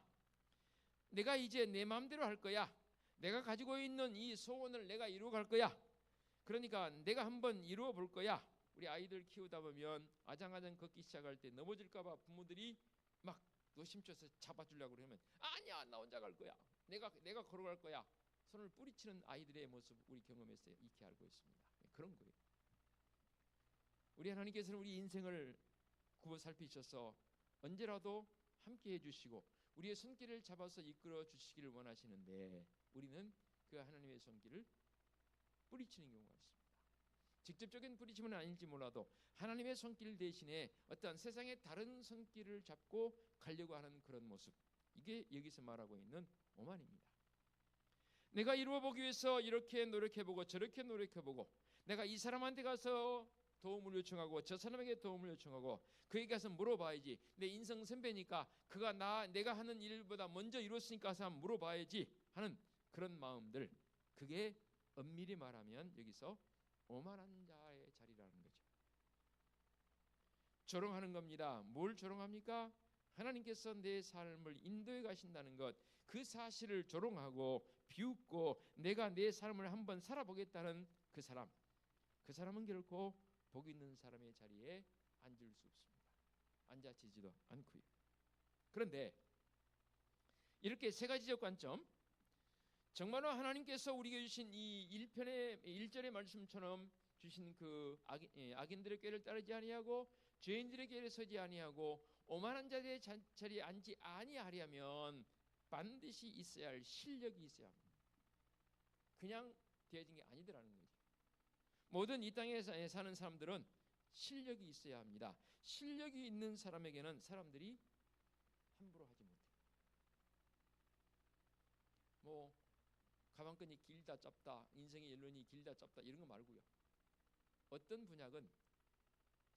내가 이제 내 마음대로 할 거야. 내가 가지고 있는 이 소원을 내가 이루어갈 거야. 그러니까 내가 한번 이루어 볼 거야. 우리 아이들 키우다 보면 아장아장 걷기 시작할 때 넘어질까봐 부모들이 막 노심초사 잡아주려고 그러면 아니야, 나 혼자 갈 거야. 내가 걸어갈 거야. 손을 뿌리치는 아이들의 모습 우리 경험에서 익히 알고 있습니다. 그런 거예요. 우리 하나님께서는 우리 인생을 굽어 살피셔서 언제라도 함께 해주시고 우리의 손길을 잡아서 이끌어 주시기를 원하시는데, 우리는 그 하나님의 손길을 뿌리치는 경우가 있습니다. 직접적인 뿌리침은 아닐지 몰라도 하나님의 손길 대신에 어떠한 세상의 다른 손길을 잡고 가려고 하는 그런 모습, 이게 여기서 말하고 있는 오만입니다. 내가 이루어보기 위해서 이렇게 노력해보고 저렇게 노력해보고, 내가 이 사람한테 가서 도움을 요청하고 저 사람에게 도움을 요청하고 그에게 가서 물어봐야지, 내 인생 선배니까 그가 내가 하는 일보다 먼저 이뤘으니까 가서 한번 물어봐야지 하는 그런 마음들, 그게 엄밀히 말하면 여기서 오만한 자의 자리라는 거죠. 조롱하는 겁니다. 뭘 조롱합니까? 하나님께서 내 삶을 인도해 가신다는 것, 그 사실을 조롱하고 비웃고 내가 내 삶을 한번 살아보겠다는 그 사람은 결코 복 있는 사람의 자리에 앉을 수 없습니다. 앉아지지도 않고요. 그런데 이렇게 세 가지적 관점, 정말로 하나님께서 우리에게 주신 이 1편의 1절의 말씀처럼 주신 그 악인들의 꾀를 따르지 아니하고 죄인들의 길에 서지 아니하고 오만한 자들의 자리에 앉지 아니하려면 반드시 있어야 할 실력이 있어야 합니다. 그냥 되어진 게 아니더라는 거죠. 모든 이 땅에 사는 사람들은 실력이 있어야 합니다. 실력이 있는 사람에게는 사람들이 함부로 하지 못해요. 뭐 가방끈이 길다 짧다, 인생의 연륜이 길다 짧다 이런 거 말고요. 어떤 분야건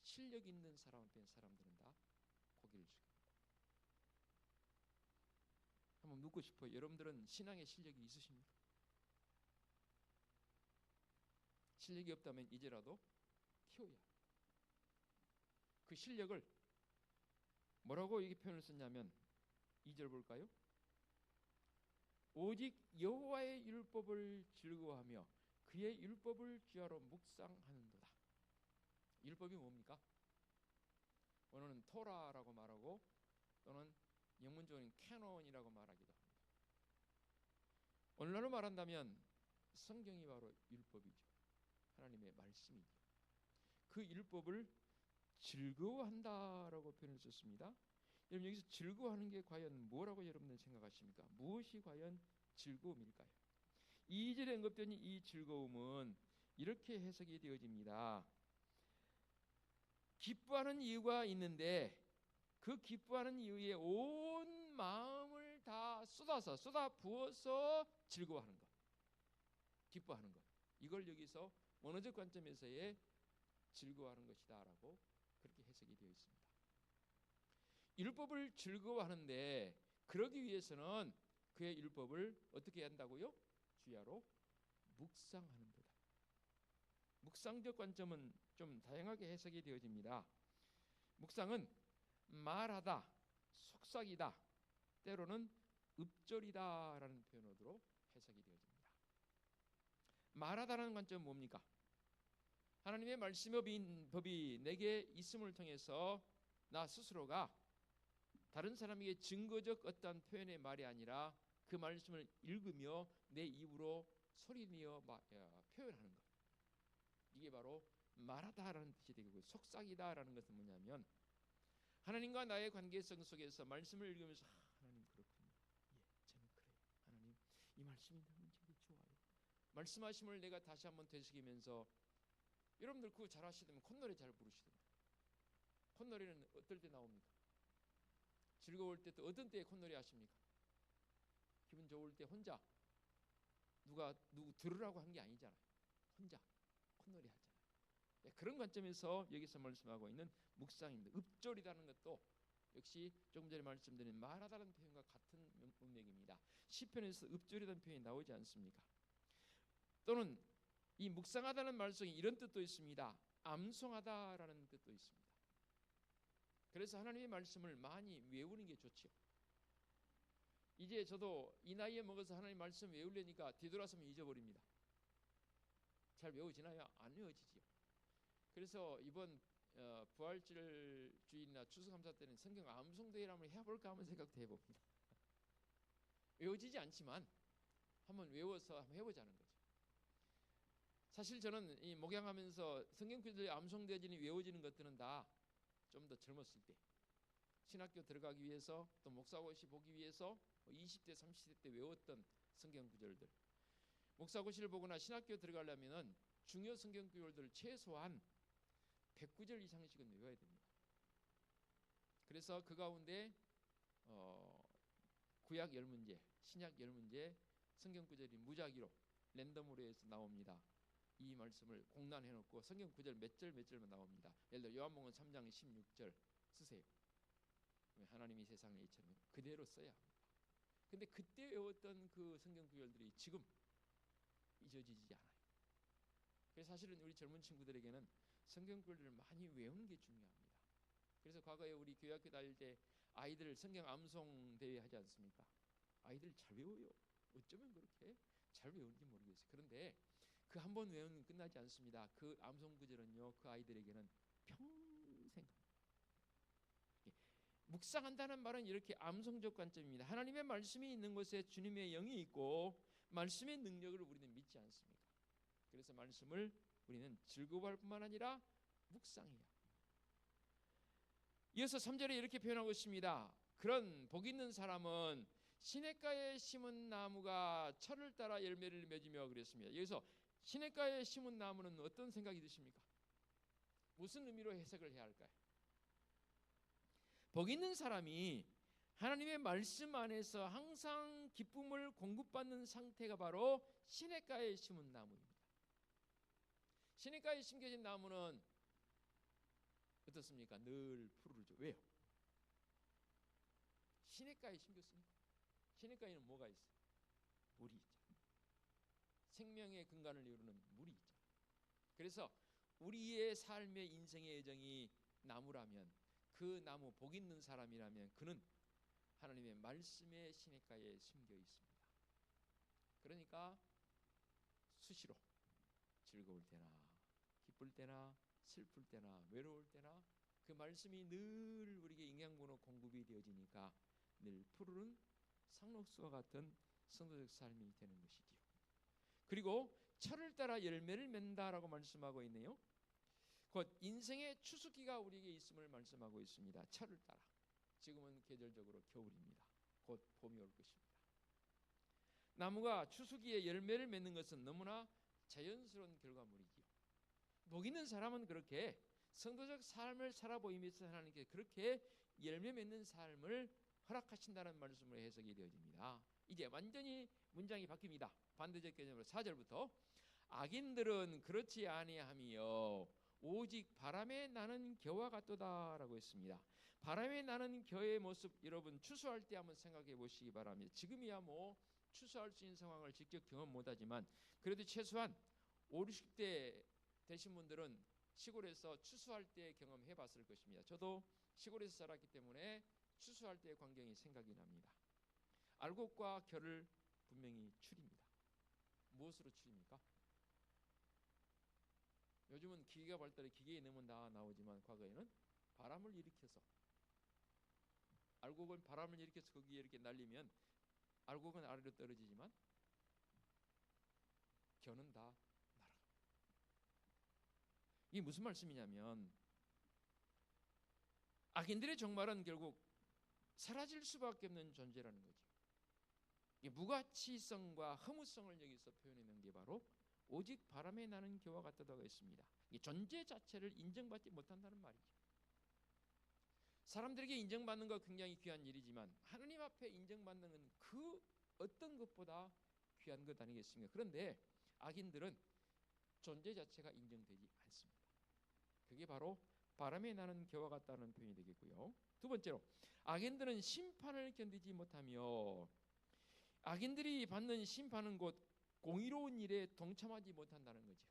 실력 있는 사람 앞에 사람들은 다 고개를 숙입니다. 한번 묻고 싶어요. 여러분들은 신앙의 실력이 있으십니까? 실력이 없다면 이제라도 키워야 합니다. 그 실력을 뭐라고 여기 표현을 썼냐면 2절 볼까요? 오직 여호와의 율법을 즐거워하며 그의 율법을 주야로 묵상하는도다. 율법이 뭡니까? 오늘은 토라라고 말하고 또는 영문적으로는 캐논이라고 말하기도 합니다. 오늘날로 말한다면 성경이 바로 율법이죠. 하나님의 말씀이죠. 그 율법을 즐거워한다라고 표현을 썼습니다. 여러분, 여기서 즐거워하는 게 과연 뭐라고 여러분들 생각하십니까? 무엇이 과연 즐거움일까요? 2절에 언급된 이 즐거움은 이렇게 해석이 되어집니다. 기뻐하는 이유가 있는데 그 기뻐하는 이유에 온 마음을 다 쏟아 부어서 즐거워하는 것, 기뻐하는 것, 이걸 여기서 원어적 관점에서의 즐거워하는 것이다라고 그렇게 해석이 되어 있습니다. 율법을 즐거워하는데 그러기 위해서는 그의 율법을 어떻게 한다고요? 주야로 묵상하는 거다. 묵상적 관점은 좀 다양하게 해석이 되어집니다. 묵상은 말하다, 속삭이다, 때로는 읍절이다라는 표현으로 해석이 되어집니다. 말하다라는 관점은 뭡니까? 하나님의 말씀의 법이 내게 있음을 통해서 나 스스로가 다른 사람에게 증거적 어떤 표현의 말이 아니라 그 말씀을 읽으며 내 입으로 소리내어 표현하는 것. 이게 바로 말하다라는 뜻이 되고, 속삭이다라는 것은 뭐냐면 하나님과 나의 관계성 속에서 말씀을 읽으면서 하나님 그렇군요. 예, 저는 그래요. 하나님 이 말씀이 너무 되게 좋아요. 말씀하심을 내가 다시 한번 되새기면서, 여러분들 그거 잘 하시다면 콧노래 잘 부르시더만. 콧노래는 어떨 때 나옵니까? 즐거울 때, 또 어떤 때에 콧노래 하십니까? 기분 좋을 때 혼자, 누구 들으라고 한 게 아니잖아요. 혼자 콧노래 하잖아요. 네, 그런 관점에서 여기서 말씀하고 있는 묵상입니다. 읍절이라는 것도 역시 조금 전에 말씀드린 말하다는 표현과 같은 문맥입니다. 시편에서 읍절이라는 표현이 나오지 않습니까? 또는 이 묵상하다는 말씀이 이런 뜻도 있습니다. 암송하다라는 뜻도 있습니다. 그래서 하나님의 말씀을 많이 외우는 게 좋지요. 이제 저도 이 나이에 먹어서 하나님 말씀 외우려니까 뒤돌아서면 잊어버립니다. 잘 외워지나요? 안 외워지지요. 그래서 이번 부활절 주일이나 추수감사 때는 성경 암송대회를 한번 해볼까 하는 생각도 해봅니다. 외워지지 않지만 한번 외워서 한번 해보자는 거죠. 사실 저는 이 목양하면서 성경 구절이 암송되어지니 외워지는 것들은 다 좀 더 젊었을 때, 신학교 들어가기 위해서, 또 목사고시 보기 위해서 20대 30대 때 외웠던 성경 구절들, 목사고시를 보거나 신학교 들어가려면 중요 성경 구절들 최소한 100구절 이상씩은 외워야 됩니다. 그래서 그 가운데 구약 10문제, 신약 10문제, 성경 구절이 무작위로 랜덤으로 해서 나옵니다. 이 말씀을 공란해 놓고 성경 구절 몇 절만 나옵니다. 예를 들어 요한복음 3장 16절 쓰세요. 하나님이 세상을 이처럼 그대로 써야 합니다. 근데 그때 외웠던 그 성경 구절들이 지금 잊어지지 않아요. 그래서 사실은 우리 젊은 친구들에게는 성경 구절을 많이 외우는 게 중요합니다. 그래서 과거에 우리 교회학교 다닐 때 아이들 성경 암송 대회 하지 않습니까? 아이들 잘 외워요. 어쩌면 그렇게 잘 외우는지 모르겠어요. 그런데 그 한 번 외우면 끝나지 않습니다. 그 암송 구절은요, 그 아이들에게는 평생. 묵상한다는 말은 이렇게 암송적 관점입니다. 하나님의 말씀이 있는 곳에 주님의 영이 있고 말씀의 능력을 우리는 믿지 않습니까? 그래서 말씀을 우리는 즐거워할 뿐만 아니라 묵상해야 합니다. 이어서 3절에 이렇게 표현하고 있습니다. 그런 복 있는 사람은 시냇가에 심은 나무가 철을 따라 열매를 맺으며 그랬습니다. 여기서 시냇가에 심은 나무는 어떤 생각이 드십니까? 무슨 의미로 해석을 해야 할까요? 복 있는 사람이 하나님의 말씀 안에서 항상 기쁨을 공급받는 상태가 바로 시냇가에 심은 나무입니다. 시냇가에 심겨진 나무는 어떻습니까? 늘 푸르르죠. 왜요? 시냇가에 심겼으니까. 시냇가에는 뭐가 있어요? 물이 있잖아요. 생명의 근간을 이루는 물이 있잖아요. 그래서 우리의 삶의 인생의 여정이 나무라면, 그 나무 복 있는 사람이라면 그는 하나님의 말씀의 시냇가에 심겨 있습니다. 그러니까 수시로 즐거울 때나 기쁠 때나 슬플 때나 외로울 때나 그 말씀이 늘 우리에게 영양분으로 공급이 되어지니까 늘 푸르른 상록수와 같은 성도적 삶이 되는 것이지요. 그리고 철을 따라 열매를 맺는다라고 말씀하고 있네요. 곧 인생의 추수기가 우리에게 있음을 말씀하고 있습니다. 철을 따라. 지금은 계절적으로 겨울입니다. 곧 봄이 올 것입니다. 나무가 추수기에 열매를 맺는 것은 너무나 자연스러운 결과물이지요. 복 있는 사람은 그렇게 성도적 삶을 살아보이면서 하나님께 그렇게 열매 맺는 삶을 허락하신다는 말씀으로 해석이 되어집니다. 이제 완전히 문장이 바뀝니다. 반대적 개념으로 4절부터 악인들은 그렇지 아니하며 오직 바람에 나는 겨와 같도다라고 했습니다. 바람에 나는 교회의 모습 여러분 추수할 때 한번 생각해 보시기 바랍니다. 지금이야 뭐 추수할 수 있는 상황을 직접 경험 못하지만 그래도 최소한 5, 60대 되신 분들은 시골에서 추수할 때 경험해 봤을 것입니다. 저도 시골에서 자랐기 때문에 추수할 때의 광경이 생각이 납니다. 알곡과 결을 분명히 추립니다. 무엇으로 추립니까? 요즘은 기계가 발달해 기계에 넣으면 다 나오지만 과거에는 바람을 일으켜서 알곡은 바람을 일으켜서 거기에 이렇게 날리면 알곡은 아래로 떨어지지만 겨는 다 날아갑니다. 이게 무슨 말씀이냐면 악인들의 종말은 결국 사라질 수밖에 없는 존재라는 거죠. 이 무가치성과 허무성을 여기서 표현하는 게 바로 오직 바람에 나는 겨와 같다고 했습니다. 이 존재 자체를 인정받지 못한다는 말이죠. 사람들에게 인정받는 거 굉장히 귀한 일이지만 하느님 앞에 인정받는 건 그 어떤 것보다 귀한 것 아니겠습니까? 그런데 악인들은 존재 자체가 인정되지 않습니다. 그게 바로 바람에 나는 겨와 같다는 표현이 되겠고요. 두 번째로 악인들은 심판을 견디지 못하며 악인들이 받는 심판은 곧 공의로운 일에 동참하지 못한다는 거죠.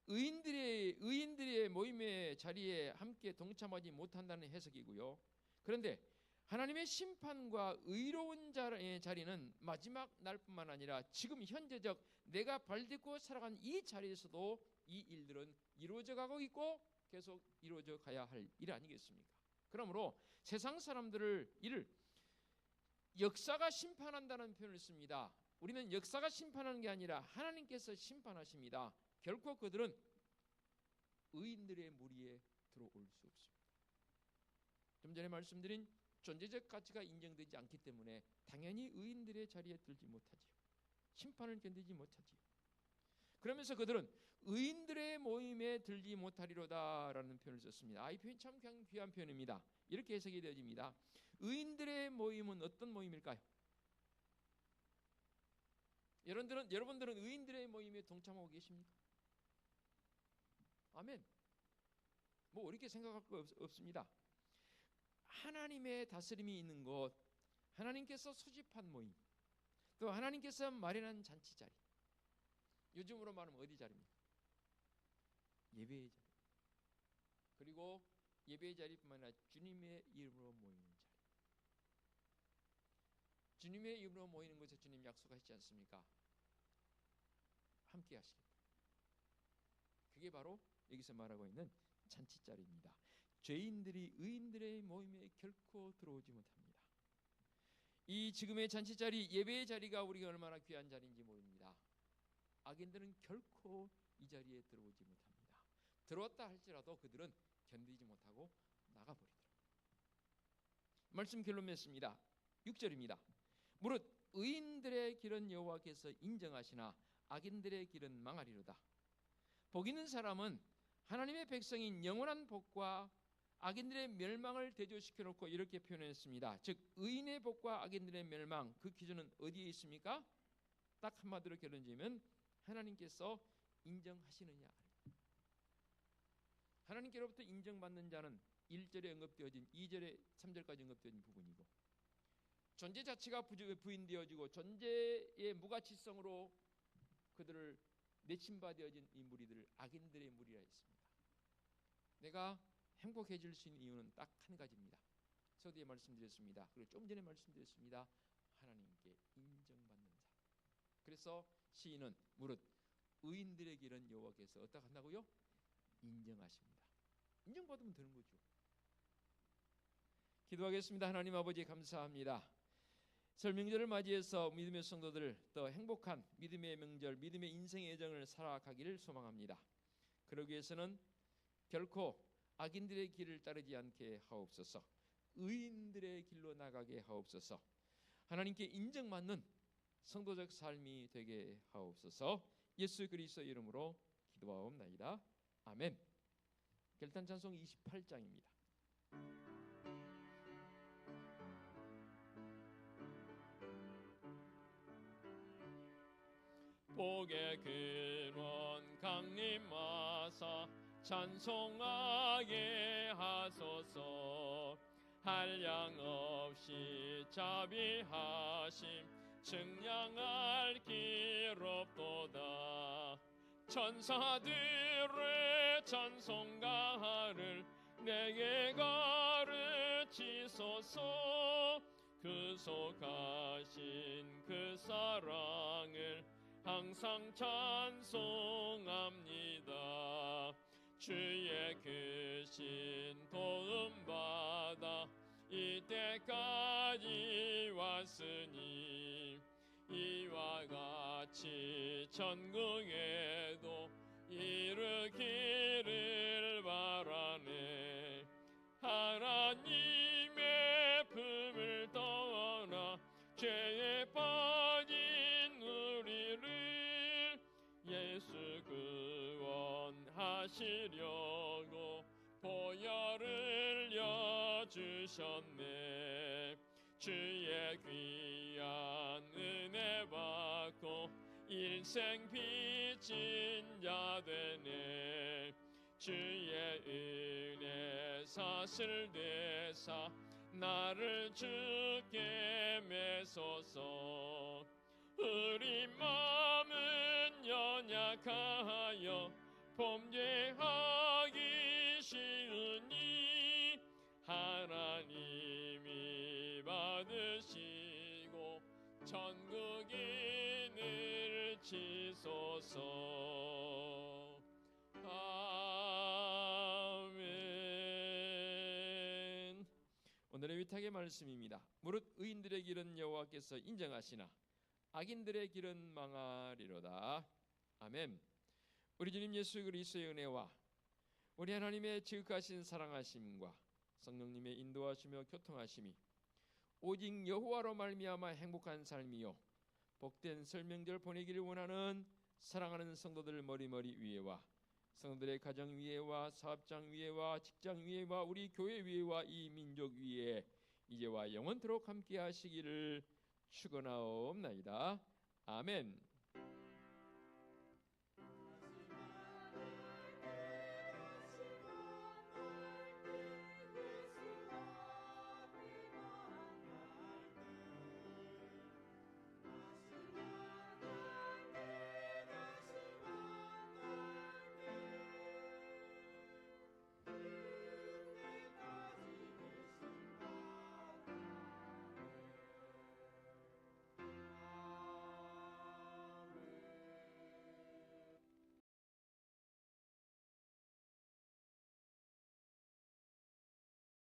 의인들의 모임의 자리에 함께 동참하지 못한다는 해석이고요. 그런데 하나님의 심판과 의로운 자리는 마지막 날뿐만 아니라 지금 현재적 내가 발딛고 살아간 이 자리에서도 이 일들은 이루어져 가고 있고 계속 이루어져 가야 할 일 아니겠습니까? 그러므로 세상 사람들을 이를 역사가 심판한다는 표현을 씁니다. 우리는 역사가 심판하는 게 아니라 하나님께서 심판하십니다. 결코 그들은 의인들의 무리에 들어올 수 없습니다. 좀 전에 말씀드린 존재적 가치가 인정되지 않기 때문에 당연히 의인들의 자리에 들지 못하지요. 심판을 견디지 못하지요. 그러면서 그들은 의인들의 모임에 들지 못하리로다라는 표현을 썼습니다. 이 표현 참 귀한 표현입니다. 이렇게 해석이 되어집니다. 의인들의 모임은 어떤 모임일까요? 여러분들은 의인들의 모임에 동참하고 계십니까? 아멘. 뭐 어렵게 생각할 거 없습니다. 하나님의 다스림이 있는 곳, 하나님께서 수집한 모임, 또 하나님께서 마련한 잔치 자리. 요즘으로 말하면 어디 자리입니까? 예배의 자리. 그리고 예배의 자리뿐만 아니라 주님의 이름으로 모이는 자리. 주님의 이름으로 모이는 것에 주님 약속하시지 않습니까? 함께 하시겠다. 그게 바로 여기서 말하고 있는 잔치 자리입니다. 죄인들이 의인들의 모임에 결코 들어오지 못합니다. 이 지금의 잔치 자리, 예배의 자리가 우리가 얼마나 귀한 자리인지 모릅니다. 악인들은 결코 이 자리에 들어오지 못합니다. 들어왔다 할지라도 그들은 견디지 못하고 나가버리더라. 말씀 결론 맺습니다. 6절입니다. 무릇 의인들의 길은 여호와께서 인정하시나 악인들의 길은 망하리로다. 복 있는 사람은 하나님의 백성인 영원한 복과 악인들의 멸망을 대조시켜 놓고 이렇게 표현했습니다. 즉 의인의 복과 악인들의 멸망, 그 기준은 어디에 있습니까? 딱 한마디로 결론 지으면 하나님께서 인정하시느냐. 하나님께로부터 인정받는 자는 1절에 언급되어진 2절에 3절까지 언급되어진 부분이고, 존재 자체가 부인되어지고 존재의 무가치성으로 그들을 내침받아진 이 무리들을 악인들의 무리라 했습니다. 내가 행복해질 수 있는 이유는 딱 한 가지입니다. 서두에 말씀드렸습니다. 그리고 좀 전에 말씀드렸습니다. 하나님께 인정받는 자. 그래서 시인은 무릇 의인들의 길은 여호와께서 어떻게 한다고요? 인정하십니다. 인정받으면 되는 거죠. 기도하겠습니다. 하나님 아버지 감사합니다. 설 명절을 맞이해서 믿음의 성도들 더 행복한 믿음의 명절, 믿음의 인생의 여정을 살아가기를 소망합니다. 그러기 위해서는 결코 악인들의 길을 따르지 않게 하옵소서. 의인들의 길로 나가게 하옵소서. 하나님께 인정받는 성도적 삶이 되게 하옵소서. 예수 그리스도 이름으로 기도하옵나이다. 아멘. 결단 찬송 28장입니다. 복의 근원 강림하사 찬송하게 하소서. 한량없이 자비하심 증량할 길 없도다. 천사들의 찬송가를 내게 가르치소서. 구속하신 그 사랑을 항상 찬송합니다. 주의 크신 도움받아 이때까지 왔으니 이와 같이 천국에도 이르기를 바라네. 하나님의 품을 떠나 죄에 빠진 우리를 예수 구원하시려고 보혈을 여주셨네. 주의 귀한 은혜 받고 일생 빚진 자 되네. 주의 은혜 사슬 되사 나를 주께 매소서. 우리 마음은 연약하여 범죄하기 쉬우니 하나님이 받으시고 천국에 넣으시소서. 아멘. 오늘의 위탁의 말씀입니다. 무릇 의인들의 길은 여호와께서 인정하시나 악인들의 길은 망하리로다. 아멘. 우리 주님 예수 그리스도의 은혜와 우리 하나님의 지극하신 사랑하심과 성령님의 인도하시며 교통하심이 오직 여호와로 말미암아 행복한 삶이요 복된 설 명절 보내기를 원하는 사랑하는 성도들 머리머리 위에와 성도들의 가정 위에와 사업장 위에와 직장 위에와 우리 교회 위에와 이 민족 위에 이제와 영원토록 함께 하시기를 축원하옵나이다. 아멘.